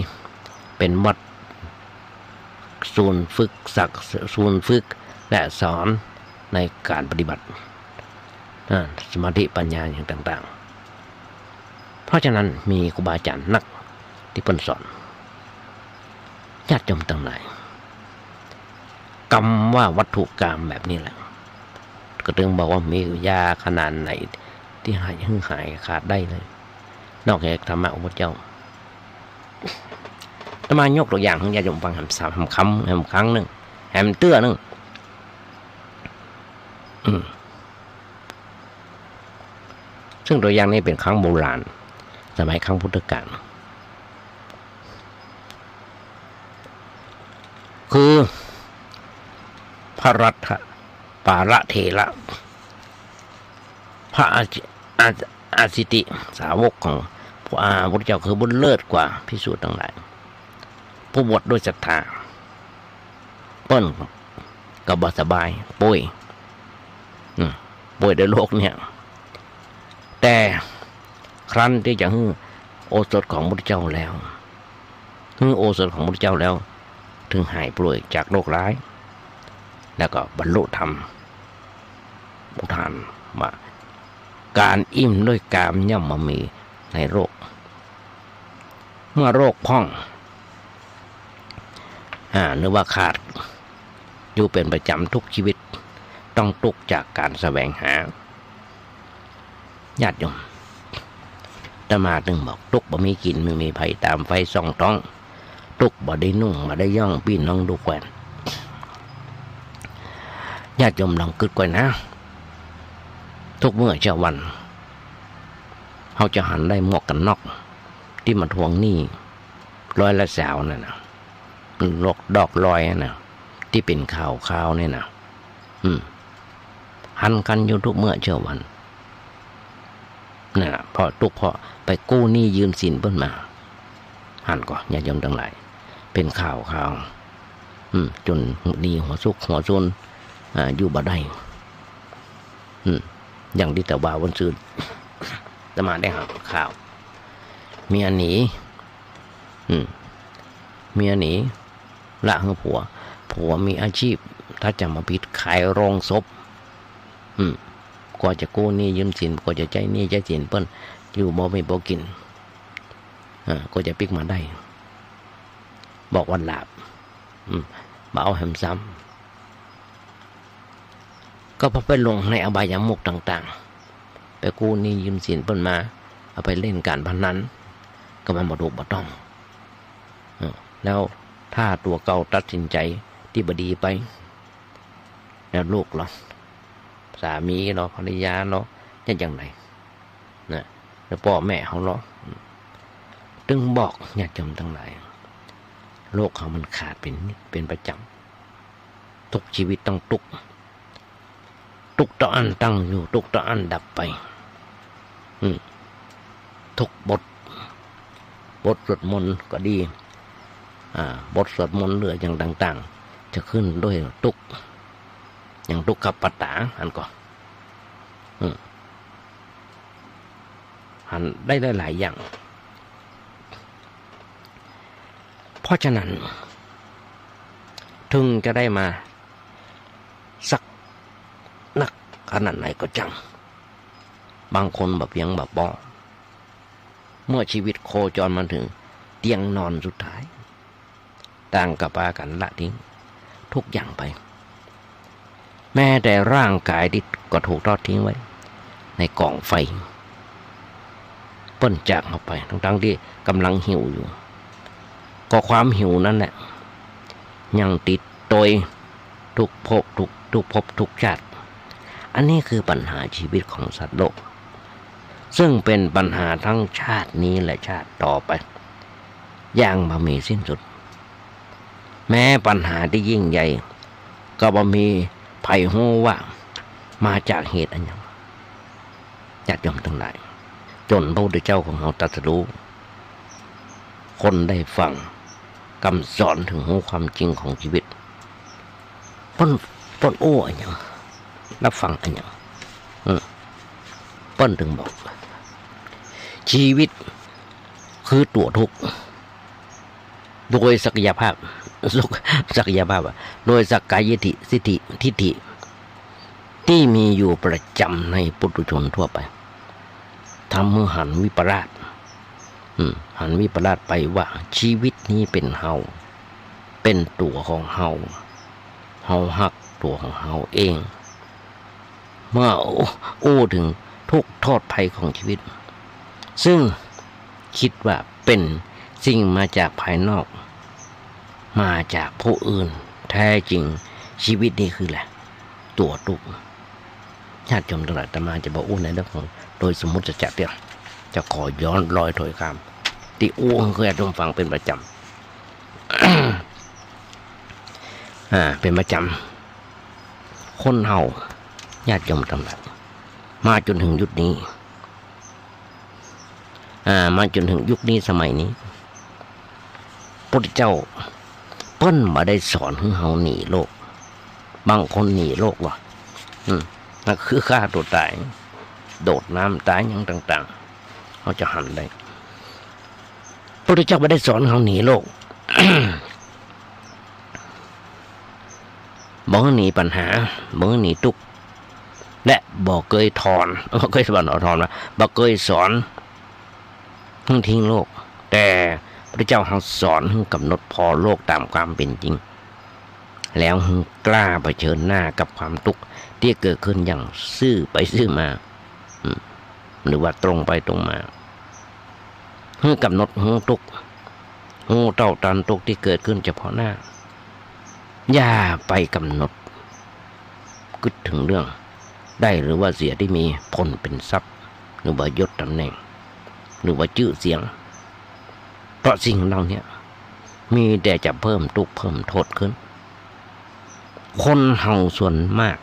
เป็นวัดศูนย์ฝึกและสอนในการปฏิบัติสมาธิปัญญาอย่างต่างๆเพราะฉะนั้นมีครูบาอาจารย์นักที่เพิ่นสอนญาติโยมทั้งหลายกรรมว่าวัตถุกรรมแบบนี้แหละก็ถึงบอกว่ามียาขนาดไหนที่หายขาดได้เลยนอกจากธรรมะของพระเจ้าจะมายกตัวอย่างของญาติโยมฟังแหมครั้งหนึ่งแหมเตื้อหนึ่งซึ่งตัวอย่างนี้เป็นครั้งโบราณสมัยครั้งพุทธกาลคือพระรัตปาระเถระพระอาสิติสาวกของพระพุทธเจ้าคือบุญเลิศกว่าภิกษุทั้งหลายผู้บวชด้วยศรัทธาเปิ้นก็บ่สบายป่วยด้วยโรคเนี่ยแต่ครั้นที่จะฮื้อโอสถของพระพุทธเจ้าแล้วฮื้อโอสถของพระพุทธเจ้าแล้วถึงหายป่วยจากโรคร้ายแล้วก็บรรลุธรรมอุทานว่าการอิ่มด้วยกามย่อมมามีในโรคเมื่อโรคพ่องหรือว่าขาดอยู่เป็นประจำทุกชีวิตต้องตุกจากการแสวงหาญาติโยมตมาถึงบอกตุกบ่มีกินไม่มีไผตามไฟส่องท้อง ตุกบ่ได้นุ่งบ่ได้ย่องพี่น้องดูแควนญาติโยมลองคิดก่อนนะทุกเมื่อเช้าวันเขาจะหันได้หมวกกันน็อกที่มาทวงหนี้100 นั่นนะดอกลอยนะที่เป็นข่าวเนี่ยนะหันกันอยู่ทุกเมื่อเช้าวันนี่นแหละเพราะไปกู้หนี้ยืมสินเพิ่นมาหันก่อนอย่ายมทั้งหลายเป็นข่าวจนดีหัวซุกหัวซนอยู่บ่ได้อย่างที่แต่ว่าวันซื่นจะมาได้หาข่าวเมียหนีละให้ผัวมีอาชีพถ้าจะมาผิดขายโรงศพกว่าจะกู้หนี้ยืมสินกว่าจะใจหนี้ใจสินเปิ้นอยู่บ่มีบ่กินก็จะปิกมาได้บอกวันหลาบมาเอาแหมซ้ำก็พอไปลงในอบายามุกต่างๆไปกู้หนี้ยืมสินเปิ้นมาเอาไปเล่นการพนันก็มันบ่ถูกบ่ต้องแล้วถ้าตัวเก่าตัดสินใจที่บดีไปแล้วลูกเหรอสามีเนาะภรรยาเนาะจะอย่างไรนะแล้วพ่อแม่เขาเนาะตึงบอกญาติโยมทั้งหลายโลกเขามันขาดเป็นประจำทุกชีวิตต้องตุกต่ออันตั้งอยู่ตุกต่ออันดับไปทุกบทสวดมนต์ก็ดีบทสวดมนต์เรืออย่างต่างๆจะขึ้นด้วยตุกอย่างทุกขปัตตาอันก่อนหันได้หลายอย่างเพราะฉะนั้นถึงจะได้มาสักนักขนาดไหนก็จังบางคนแบบยังแบบเมื่อชีวิตโคจรมาถึงเตียงนอนสุดท้ายต่างกับปากันละทิ้งทุกอย่างไปแม้แต่ร่างกายที่ก็ถูกทอดทิ้งไว้ในกองไฟเปิ้นจากออกไปทั้งที่กำลังหิวอยู่ก็ความหิวนั่นแหละยังติดโดยทุกภพทุกชาติอันนี้คือปัญหาชีวิตของสัตว์โลกซึ่งเป็นปัญหาทั้งชาตินี้และชาติต่อไปอย่างบ่มีสิ้นสุดแม้ปัญหาที่ยิ่งใหญ่ก็บ่มีไผฮู้ว่ามาจากเหตุอันหยังญาติโยมทั้งหลายจนพระพุทธเจ้าของเราตรัสรู้คนได้ฟังคำสอนถึงหูความจริงของชีวิตป้นโอ้อันหยังรับฟังอันหยังป้นถึงบอกชีวิตคือตัวทุกข์โดยศักยภาพโดยสักกายทิฏฐิที่มีอยู่ประจำในปุถุชนทั่วไปทำให้หันวิปลาสไปว่าชีวิตนี้เป็นเฮาเป็นตัวของเฮาฮักตัวของเฮาเองเมื่อโอ้ถึงทุกโทษภัยของชีวิตซึ่งคิดว่าเป็นสิ่งมาจากภายนอกมาจากผู้อื่นแท้จริงชีวิตนี้คือแหละตัวทุกข์ญาติโยมทั้งหลายอาตมาจะบอกอู้ในเรื่องของโดยสมมุติจักเดียวจะขอย้อนรอยถอยคำที่อู้เคยฟังเป็นประจำ เป็นประจำคนเฮาญาติโยมทั้งหลายมาจนถึงยุคนี้มาจนถึงยุคนี้สมัยนี้พระพุทธเจ้าเปิ้นมาได้สอนให้เฮาหนีโลกบางคนหนีโลกว่ะนั่นคือฆ่าตัวตายโดดน้ำตายอย่างต่างๆเขาจะหันได้พระพุทธเจ้าไม่ได้สอนเขาหนีโลก บอกหนีปัญหาบอกหนีทุกข์และบอกเคยถอนบอกเคยสอนถอนว่าบอกเคยสอนทิ้งโลกแต่พระเจ้าเขาสอนกำหนดพอโลกตามความเป็นจริงแล้วกล้าเผชิญหน้ากับความทุกข์ที่เกิดขึ้นอย่างซื่อไปซื่อมาหรือว่าตรงไปตรงมา กำหนดทุกข์ งูเต่าตันตกที่เกิดขึ้นเฉพาะหน้าอย่าไปกำหนดกึดถึงเรื่องได้หรือว่าเสียที่มีผลเป็นทรัพย์หรือว่ายศตำแหน่งหรือว่าชื่อเสียงเพราะสิ่งเหล่านี้มีแต่จะเพิ่มทุกข์เพิ่มโทษขึ้นคนเฮาส่วนมาก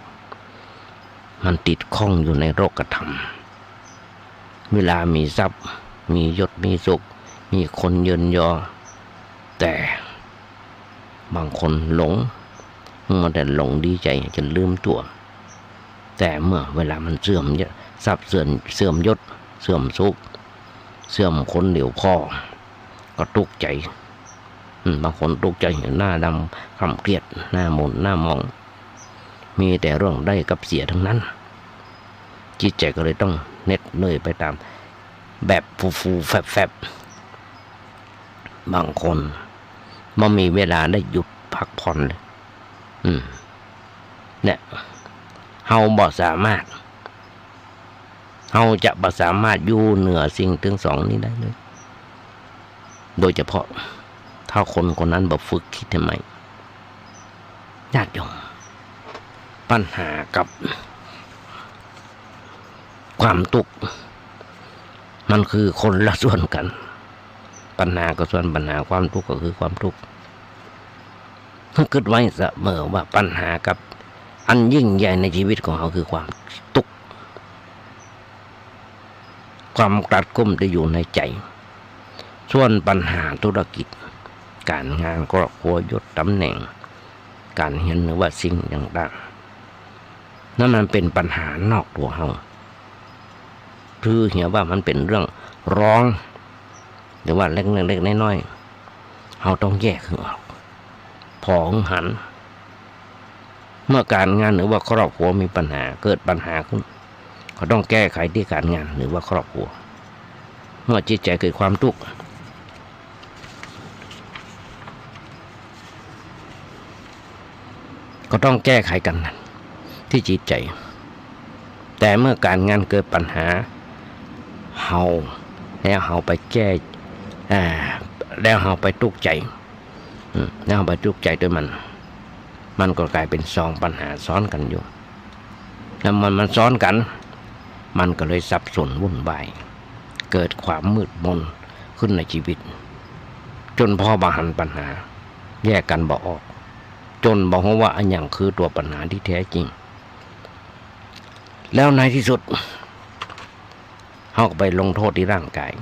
มันติดข้องอยู่ในโลกธรรมเวลามีทรัพย์มียศมีสุขมีคนเยินยอแต่บางคนหลงมันแต่หลงดีใจจนลืมตัวแต่เมื่อเวลามันเสื่อมทรัพย์เสื่อมยศเสื่อมสุขเสื่อมคนเดี๋ยวพ่อก็ทุกข์ใจบางคนทุกข์ใจหน้าดำคำเครียดหน้าหม่นหน้ามองมีแต่เรื่องได้กับเสียทั้งนั้นจิตใจก็เลยต้องเน็ดเหนื่อยไปตามแบบฟูแฟบบางคนไม่มีเวลาได้หยุดพักผ่อนเลยเนี่ยเฮาบ่สามารถอยู่เหนือสิ่งทั้งสองนี้ได้เลยโดยเฉพาะถ้าคนนั้นบ่ฝึกคิดทำไมญาติโยมปัญหากับความทุกข์มันคือคนละส่วนกันปัญหาก็ส่วนปัญหาความทุกข์ก็คือความทุกข์ต้องคิดไว้เสมอว่าปัญหากับอันยิ่งใหญ่ในชีวิตของเขาคือความทุกข์ความกลัดกลุ้มจะอยู่ในใจส่วนปัญหาธุรกิจการงานครอบครัวยศตำแหน่งการเห็นหรือว่าสิ่งต่างๆนั่นมันเป็นปัญหานอกตัวเราคือเห็นว่ามันเป็นเรื่องร้องหรือว่าเล็กๆน้อยๆเราต้องแยกออกพอหันเมื่อการงานหรือว่าครอบครัวมีปัญหาเกิดปัญหาขึ้นก็ต้องแก้ไขที่การงานหรือว่าครอบครัวเมื่อจิตใจเกิดความทุกข์ก็ต้องแก้ไขกันที่จิตใจแต่เมื่อการงานเกิดปัญหาเฮาไปแก้แล้วเฮาไปทุกข์ใจแล้วเฮาไปทุกข์ใจด้วยมันก็กลายเป็นสองปัญหาซ้อนกันอยู่แล้วมันซ้อนกันมันก็เลยสับสนวุ่นวายเกิดความมืดมนขึ้นในชีวิตจนพอบาหันปัญหาแยกกันบ่ออกจนบอกว่าอันอย่างคือตัวปัญหาที่แท้จริงแล้วในที่สุดเขาก็ไปลงโทษที่ร่างกาย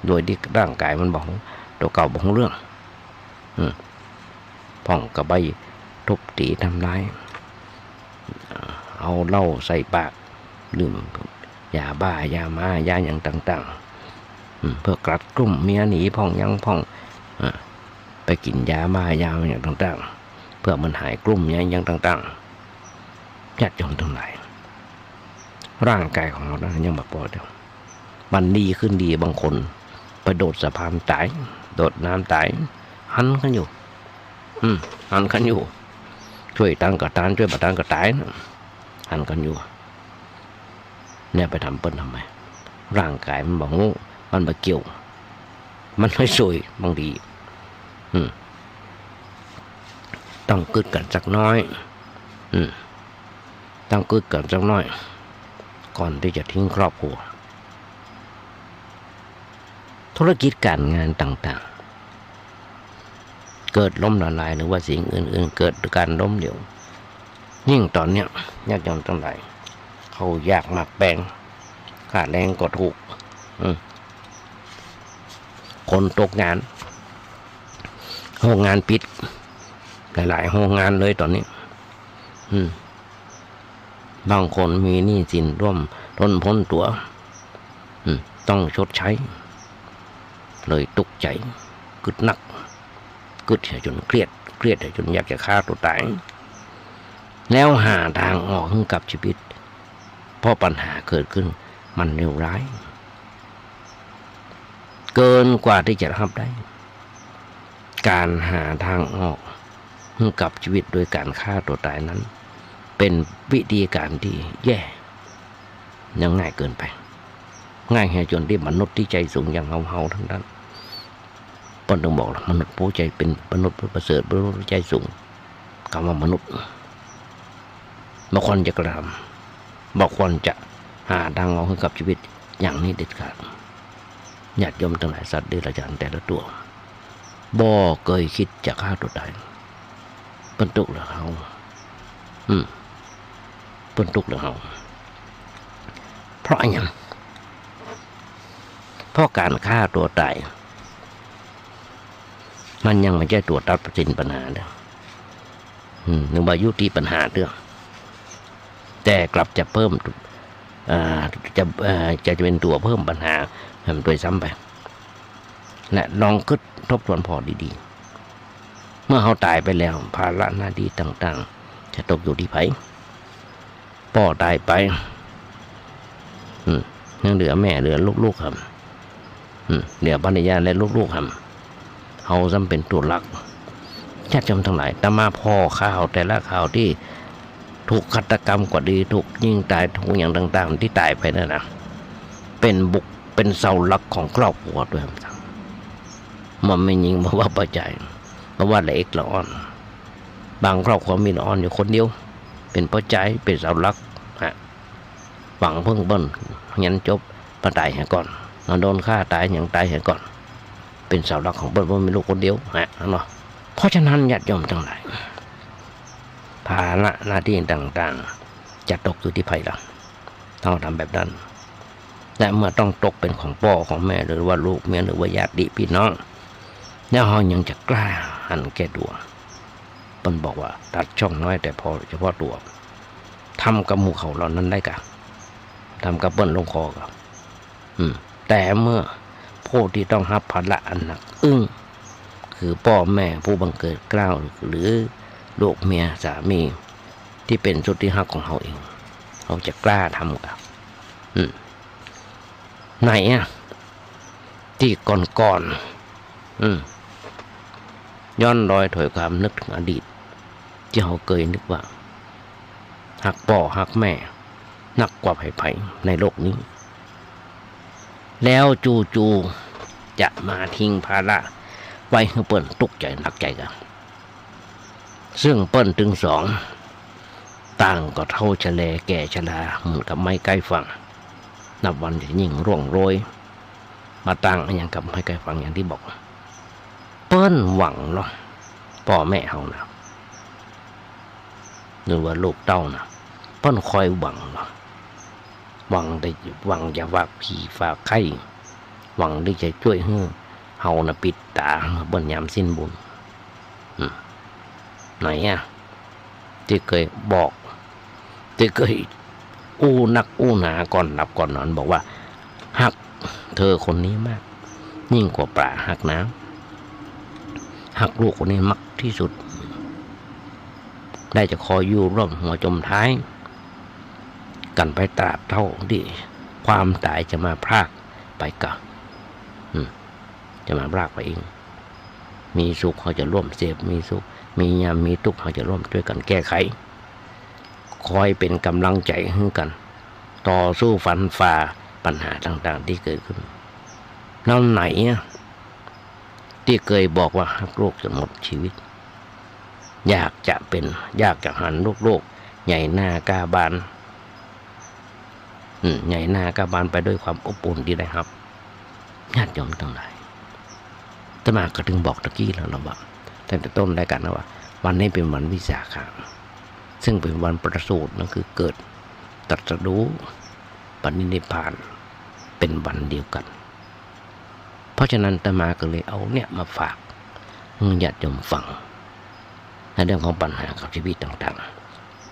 โดยที่ร่างกายมันบอกตัวเก่าบอกเรื่องพ่องกระใบทุบตีทำร้ายเอาเหล้าใส่ปากดื่มยาบ้ายามายาอย่างต่างๆเพื่อกลัดกลุ่มเมียหนีพ่องยังพ่องไปกินยาบ้ายาอย่างต่างๆเพื่อมันหายกลุ่มอย่างต่างๆญาติโยมทั้งหลายร่างกายของเรายังแบบพอเดียวมันดีขึ้นดีบางคนไปโดดสะพานตายโดดน้ำตายหันกันอยู่หันกันอยู่ช่วยตั้งกระตานช่วยประทานกระตายหันกันอยู่เนี่ยไปทำเปิ้ลทำไมร่างกายมันบอกมันมาเกี่ยวมันไม่สวยบางทีต้องกึดกันสักน้อยต้องกึดกันสักน้อยก่อนที่จะทิ้งครอบครัวธุรกิจการงานต่างๆเกิดล้มละลายหรือว่าสิ่งอื่นๆเกิดการล้มเหลวยิ่งตอนเนี้ยญาติโยมทั้งหลายเขาอยากหมักแปลงค่าแรงก็ถูกคนตกงานโรงงานปิดหลายๆโรงงานเลยตอนนี้บางคนมีหนี้สินร่วมทนพ้นตัวต้องชดใช้เลยตกใจกึดหนักกึดจนเครียดจนอยากจะฆ่าตัวตายแล้วหาทางออกให้กับชีวิตเพราะปัญหาเกิดขึ้นมันเลวร้ายเกินกว่าที่จะรับได้การหาทางออกให้กับชีวิตโดยการฆ่าตัวตายนั้นเป็นวิธีการที่แย่ยังง่ายเกินไปง่ายแค่จนที่มนุษย์ที่ใจสูงอย่างเฮาทั้งนั้น ป้อนต้องบอกมนุษย์ผู้ใจเป็นมนุษย์ผู้ประเสริฐมนุษย์ผู้ใจสูงคำว่ามนุษย์บางคนจะกระทำบางคนจะหาทางเอาให้กับชีวิตอย่างนี้เด็ดขาดญาติโยมทั้งหลายสัตว์เดรัจฉานแต่ละตัวบ่เคยคิดจะฆ่าตัวตายเป็นทุกข์หรือเขาเป็นทุกข์หรือเขาเพราะอย่างเพราะการฆ่าตัวตายมันยังไม่ใช่ตัวตัดสินปัญหาเด้อหรือว่ายุติปัญหาเด้อแต่กลับจะเพิ่มจะเป็นตัวเพิ่มปัญหาโดยซ้ำไปและลองคิดทบทวนพอดีๆเมื่อเขาตายไปแล้วภาระหน้าที่ต่างๆจะตกอยู่ที่ไผพ่อตายไปยังเหลือแม่เหลือลูกๆครับเหลือภรรยาและลูกๆครับเขาจำเป็นตัวหลักญาติโยมทั้งหลายแต่มาพ่อข่าวแต่ละข่าวที่ถูกฆาตกรรมกว่าดีถูกยิงตายถูกอย่างต่างๆที่ตายไปนั่นนะเป็นเสาหลักของครอบครัวด้วยครับมันไม่ยิงเพราะว่าปัจจัยเพราะว่าละเอกละอ่อนบางครอบครัวมีละอ่อนอยู่คนเดียวเป็นปัจจัยเป็นเสาหลักหวังเพิ่งเบิ้ลยันจบมาตายให้ก่อนมาโดนฆ่าตายอย่างตายให้ก่อนเป็นเสาหลักของเบิ้ลเพราะมีลูกคนเดียวเนาะเพราะฉะนั้นญาติโยมทั้งหลายภาระหน้าที่ต่างๆจะตกอยู่ที่ไผล่ะต้องทำแบบนั้นและเมื่อต้องตกเป็นของพ่อของแม่หรือว่าลูกเมียหรือว่าญาติพี่น้องแล้วเขายังจะกล้าหันแก่ตัวเปิ้นบอกว่าตัดช่องน้อยแต่พอเฉพาะตัวทำกับหมู่เขาเหล่านั้นได้กะทำกับเปิ้นลงคอกับแต่เมื่อผู้ที่ต้องรับภาระอันหนักคือพ่อแม่ผู้บังเกิดเกล้าหรือลูกเมียสามีที่เป็นสุดที่รักของเขาเองเขาจะกล้าทำกับไหนที่ก่อนย้อนรอยถอยความนึกถึงอดีตที่เขาเคยนึกว่าหักพ่อหักแม่นักกว่าไผ่ในโลกนี้แล้วจู่ๆจะมาทิ้งภาระไว้ให้เปิ้นตกใจหนักใจกันซึ่งเปิ้นถึงสองต่างก็เท่าชะแลแก่ชราเหมือนกับไม้ใกล้ฝั่งนับวันจะยิ่งร่วงโรยมาต่างอย่างกับไม้ใกล้ฝั่งอย่างที่บอกเปิ้นหวังเนาะพ่อแม่เขานะหรือว่าลูกเต้านะเปิ้นคอยหวังเนาะหวังจะฝากผีฝากไข่หวังที่จะช่วยให้เฮานะปิดตาเปิ้นยามสิ้นบุญไหนที่เคยบอกที่เคยอู้นักอู้หนาก่อนหลับก่อนนอนบอกว่าหักเธอคนนี้มากยิ่งกว่าปลาหักน้ำหักลูกคนนี้มักที่สุดได้จะคอยอยู่ร่วมหัวจมท้ายกันไปตราบเท่าที่ความตายจะมาพรากไปกับจะมาพรากไปเองมีสุขเขาจะร่วมเสพมีสุขมียามมีทุกข์เขาจะร่วมด้วยกันแก้ไขคอยเป็นกำลังใจให้กันต่อสู้ฟันฝ่าปัญหาต่างๆที่เกิดขึ้นนั่นไหนที่เคยบอกว่าหักโลกจนหมดชีวิตอยากจะหันโลกใหญ่หน้ากาบานใหญ่หน้ากาบานไปด้วยความอบอุ่นที่ได้ครับญาติโยมทั้งหลายอาตมาก็ถึงบอกตะกี้แล้วนะว่าตั้งแต่ต้นรายการนะว่าวันนี้เป็นวันวิสาขะซึ่งเป็นวันประสูตินั่นคือเกิดตรัสรู้ปณินิพพานเป็นวันเดียวกันเพราะฉะนั้นอาตมาก็เลยเอาเนี่ยมาฝากญาติโยมฟังในเรื่องของปัญหากับชีวิตต่าง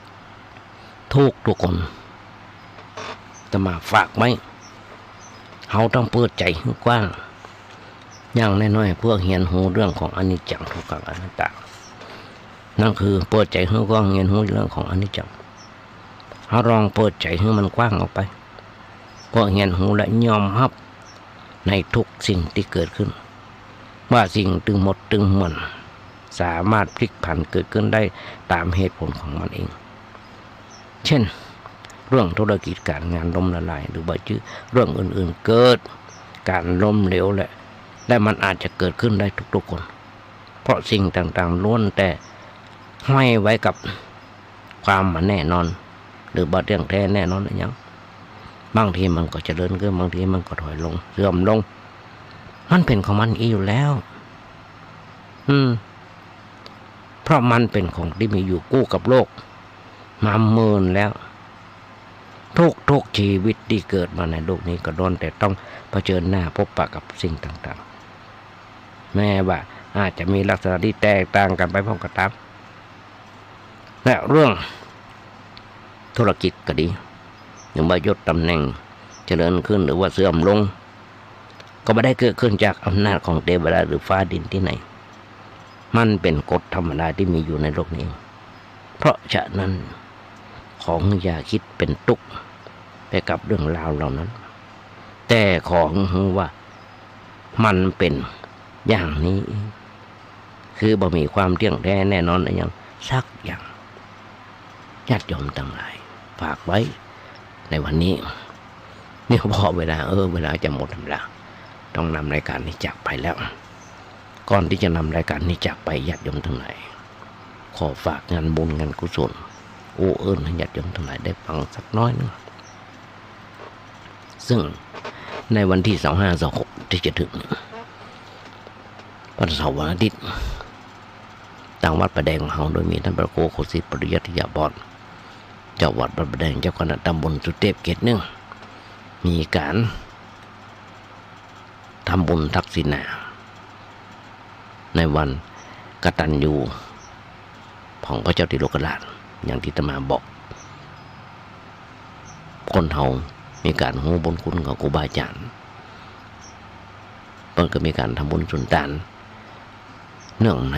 ๆทุกคนอาตมาฝากไหมเขาต้องเปิดใจให้กว้างอย่างน้อยๆเพื่อเรียนรู้เรื่องของอนิจจังทุกขังอนัตตานั่นคือเปิดใจให้กว้างเรียนรู้เรื่องของอนิจจังเขาลองเปิดใจให้มันกว้างออกไปเพื่อเรียนรู้และยอมรับในทุกสิ่งที่เกิดขึ้นว่าสิ่งตึงหมดตึงมันสามารถพลิกผันเกิดขึ้นได้ตามเหตุผลของมันเองเช่นเรื่องธุรกิจการงานล้มละลายหรือว่าเรื่องอื่นๆเกิดการล้มเหลวและ และมันอาจจะเกิดขึ้นได้ทุกๆคนเพราะสิ่งต่างๆล้วนแต่ห้อยไว้กับความมันแน่นอนหรือบัดเรื่องแท้แน่นอนอะไรอย่างบางทีมันก็เจริญขึ้นบางทีมันก็ถอยลงเสื่อมลงมันเป็นของมันอยู่แล้วเพราะมันเป็นของที่มีอยู่คู่กับโลกมาเมินแล้วทุกชีวิตที่เกิดมาในโลกนี้ก็ล้วนแต่ต้องเผชิญหน้าพบปะกับสิ่งต่างๆแม้ว่าอาจจะมีลักษณะที่แตกต่างกันไปพร้อมกันครับและเรื่องธุรกิจก็ดีหรือว่ายศตำแหน่งเจริญขึ้นหรือว่าเสื่อมลงก็ไม่ได้เกิดขึ้นจากอำนาจของเทวดาหรือฟ้าดินที่ไหนมันเป็นกฎธรรมดาที่มีอยู่ในโลกนี้เพราะฉะนั้นของอย่าคิดเป็นตุกไปกับเรื่องราวเหล่านั้นแต่ของว่ามันเป็นอย่างนี้คือบ่มีความเที่ยงแท้แน่นอนอย่างสักอย่างญาติโยมทั้งหลายฝากไว้ในวันนี้เนี่ยพอเวลาเวลาจะหมดแล้วต้องนำรายการนี้จากไปแล้วก่อนที่จะนำรายการนี้จากไปญาติโยมทั้งหลายขอฝากงานบุญงานกุศลให้ญาติโยมทั้งหลายได้ฟังสักน้อยนึงซึ่งในวันที่25-26ที่จะถึงวันเสาร์วันอาทิตย์ทางวัดประแดงของเราโดยมีท่านพระครูโคสิตปริยัติยาบอนเจ้าวัดประแดงเจ้าคณะตำบลสุเทพเขต 1มีการทำบุญทักษิณาในวันกตัญญูของพระเจ้าติโลกราชอย่างที่อาตมาบอกคนเฮามีการหูบุญคุณของครูบาอาจารย์ก็มีการทำบุญสุนทานเนื่องใน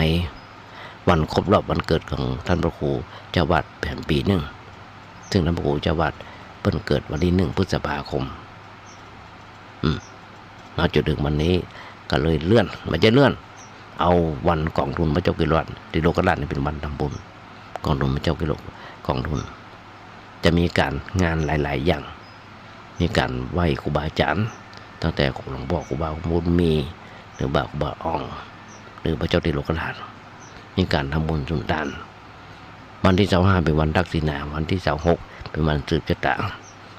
วันครบรอบวันเกิดของท่านพระครูเจ้าวาดแผ่นปีหนึ่งซึ่งท่านพระครูเจ้าวาดเพิ่นเกิดวันที่1 พฤษภาคมมาจนถึงวันนี้ก็เลยเลื่อนมันจะเลื่อนเอาวันกองทุนพระเจ้ากิโลติโลกราชนี่เป็นวันทำบุญกองทุนพระเจ้ากิโลกองทุนจะมีการงานหลายๆอย่างมีการไหว้ครูบาอาจารย์ตั้งแต่ของหลวงพ่อครูบาบุญมีหรือครูบาอ่องหรือพระเจ้าติโลกราชมีการทำบุญสุนทานวันที่25เป็นวันทักษิณาวันที่26เป็นวันสืบชะตา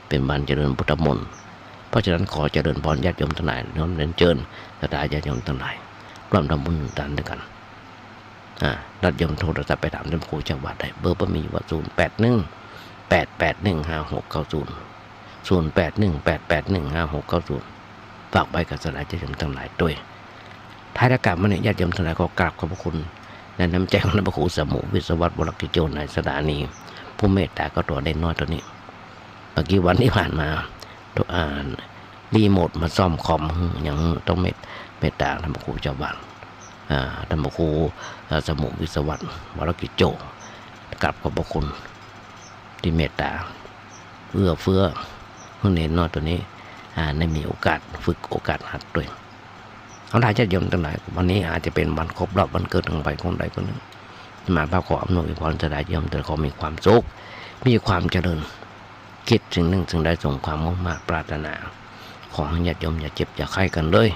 เป็นวันเจริญพุทธมนต์เพราะฉะนั้นขอเจริญพรญาติโยมทั้งหลายน้อมเรียนเชิญศรัทธาญาติโยมทั้งหลายร่วมทำบุญสุนทานด้วยกันญาติโยมโทรศัพท์ไปถามท่านครูจังหวัดได้เบอร์มีว่า0818815690081881881560ฝากไปกับศรัทธาญาติโยมทั้งหลายด้วยท้ายรายการวันนี้ญาติโยมทั้งหลายขอกราบขอบพระคุณและน้ำใจของท่านพระครูสมุวิศวัตรวรกิจโจในสถานีผู้เมตตาก็ตัวได้น้อยตัวนี้เมื่อกี้วันที่ผ่านมาตัวรีโมทมาซ่อมคอมอย่างต้องเมตตาท่านพระครูเจ้าวาดท่านพระครูสมุวิศวัตรวรกิจโจกราบขอบพระคุณที่เมตตาเอื้อเฟื้อให้เน้นน้อยตัวนี้ได้มีโอกาสฝึกโอกาสหัดด้วยเอาได้จะยมตั้งหลายวันนี้อาจจะเป็นวันครบรอบวันเกิดของใครคนใดคนหนึ่งมาพระขออำนวยพรจะได้ยมแต่ขอมีความสุขมีความเจริญคิดถึงหนึ่งถึงได้ส่งความมุ่งมั่นปรารถนาขอให้ญาติโยมอย่าเจ็บอย่าไข้กันเลย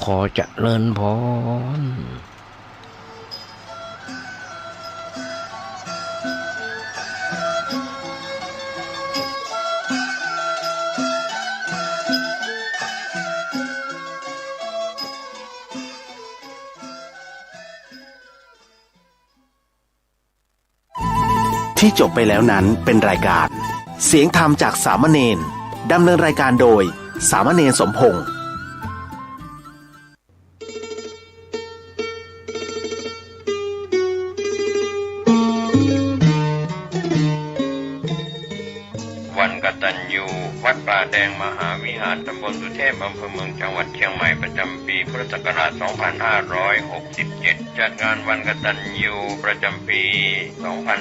ขอเจริญพรที่จบไปแล้วนั้นเป็นรายการเสียงธรรมจากสามเณรดำเนินรายการโดยสามเณรสมพงษ์ วันกตัญญูวัดป่าแดงมหาวิหารตำบลสุเทพอำเภอเมืองจังหวัดเชียงใหม่ประจำปีพุทธศักราช 2567 จัดงานวันกตัญญูประจำปี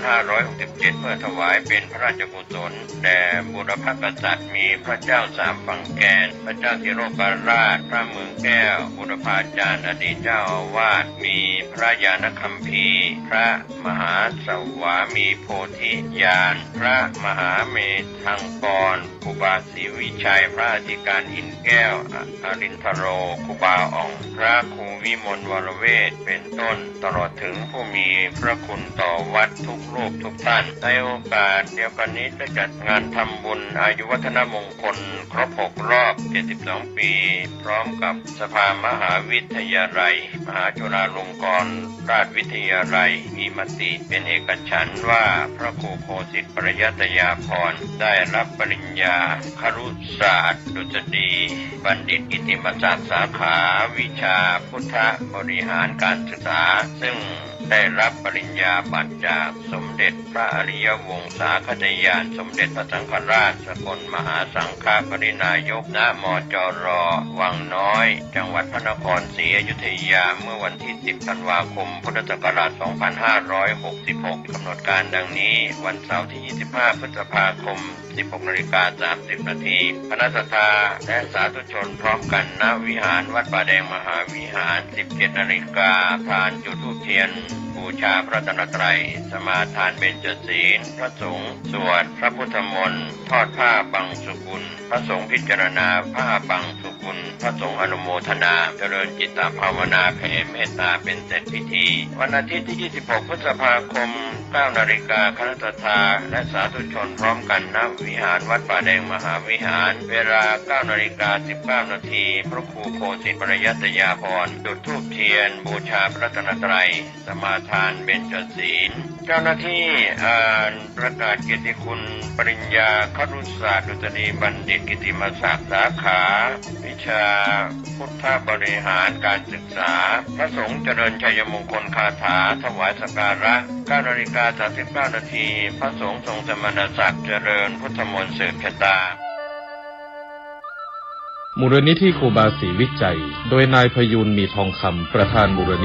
2567 เพื่อถวายเป็นพระราชกุศลแด่บุรพกษัตริย์มีพระเจ้าสามฝั่งแกนพระเจ้าธิโรกราชพระเมืองแก้วบุรพาจารย์อดีตเจ้าอาวาสมีพระญาณคัมภีร์พระมหาสวามีโพธิญาณพระมหาเมธังกร ครูบาศรีเว วิชัยพระอธิการอินแก้วอรินทโรครูบาอ่องพระครูวิมลวรเวทเป็นต้นตลอดถึงผู้มีพระคุณต่อวัดทุกรูปทุกท่านในโอกาสเดียวกันนี้ได้จัดงานทำบุญอายุวัฒนมงคลครบ6 รอบ 72 ปีพร้อมกับสภามหาวิทยาลัยมหาจุฬาลงกรณราชวิทยาลัยมีมติเป็นเอกฉันท์ว่าพระครูโคสิทธิ์ปริยัตยาภรณ์ได้รับปริญญาครุศาสตร์ดุษฎีบัณฑิตกิตติมศักดิ์สาขาวิชาพุทธบริหารการศึกษาซึ่งได้รับปริญญาบัตรจากสมเด็จพระอริยวงศาคตญาณสมเด็จพระสังฆราชสกลมหาสังฆปรินายกณมจร.วังน้อยจังหวัดพระนครศรีอยุธยาเมื่อวันที่ 10 ธันวาคม พุทธศักราช 2566 กำหนดการดังนี้วันเสาร์ที่ 25 พฤษภาคม 16:30 น.คณะสัทธาและสาธุชนพร้อมกันณวิหารวัดป่าแดงมหาวิหาร 17 นาฬิกาทานจุดธูปเทียนบูชาพระรัตนตรัยสมาทานเบญจศีลพระสงฆ์สวดพระพุทธมนต์ทอดผ้าบังสุกุลพระสงฆ์พิจารณาผ้าบังสุกุลพระสงฆ์อนุโมทนาเจริญจิตตภาวนาแผ่เมตตาเป็นเสร็จพิธีวันอาทิตย์ที่ 26 พฤษภาคม 9 นาฬิกาคณะสัทธาและสาธุชนพร้อมกันณวิหารวัดป่าแดงมหาวิหารเวลา 9 นาฬิกา 19 นาทีพระครูโคสิทธิ์ปริยัตยาภรณ์จุดธูปเทียนบูชาพระรัตนตรัยสมาทานเบญจศีลเจ้าหน้าที่อ่านประกาศเกียรติคุณปริญญาครุศาสตร์ดุษฎีบัณฑิตกิตติมศักดิ์สาขาวิชาพุทธบริหารการศึกษาพระสงฆ์เจริญชัยมงคลคาถาถวายสักการะ 9 นาฬิกา 39 นาทีพระสงฆ์ทรงสมณศักดิ์เจริญพุทธมนต์สืบชะตามูลนิธิครูบาศรีวิจัยโดยนายพยูนมีทองคำประธานมูลนิธิ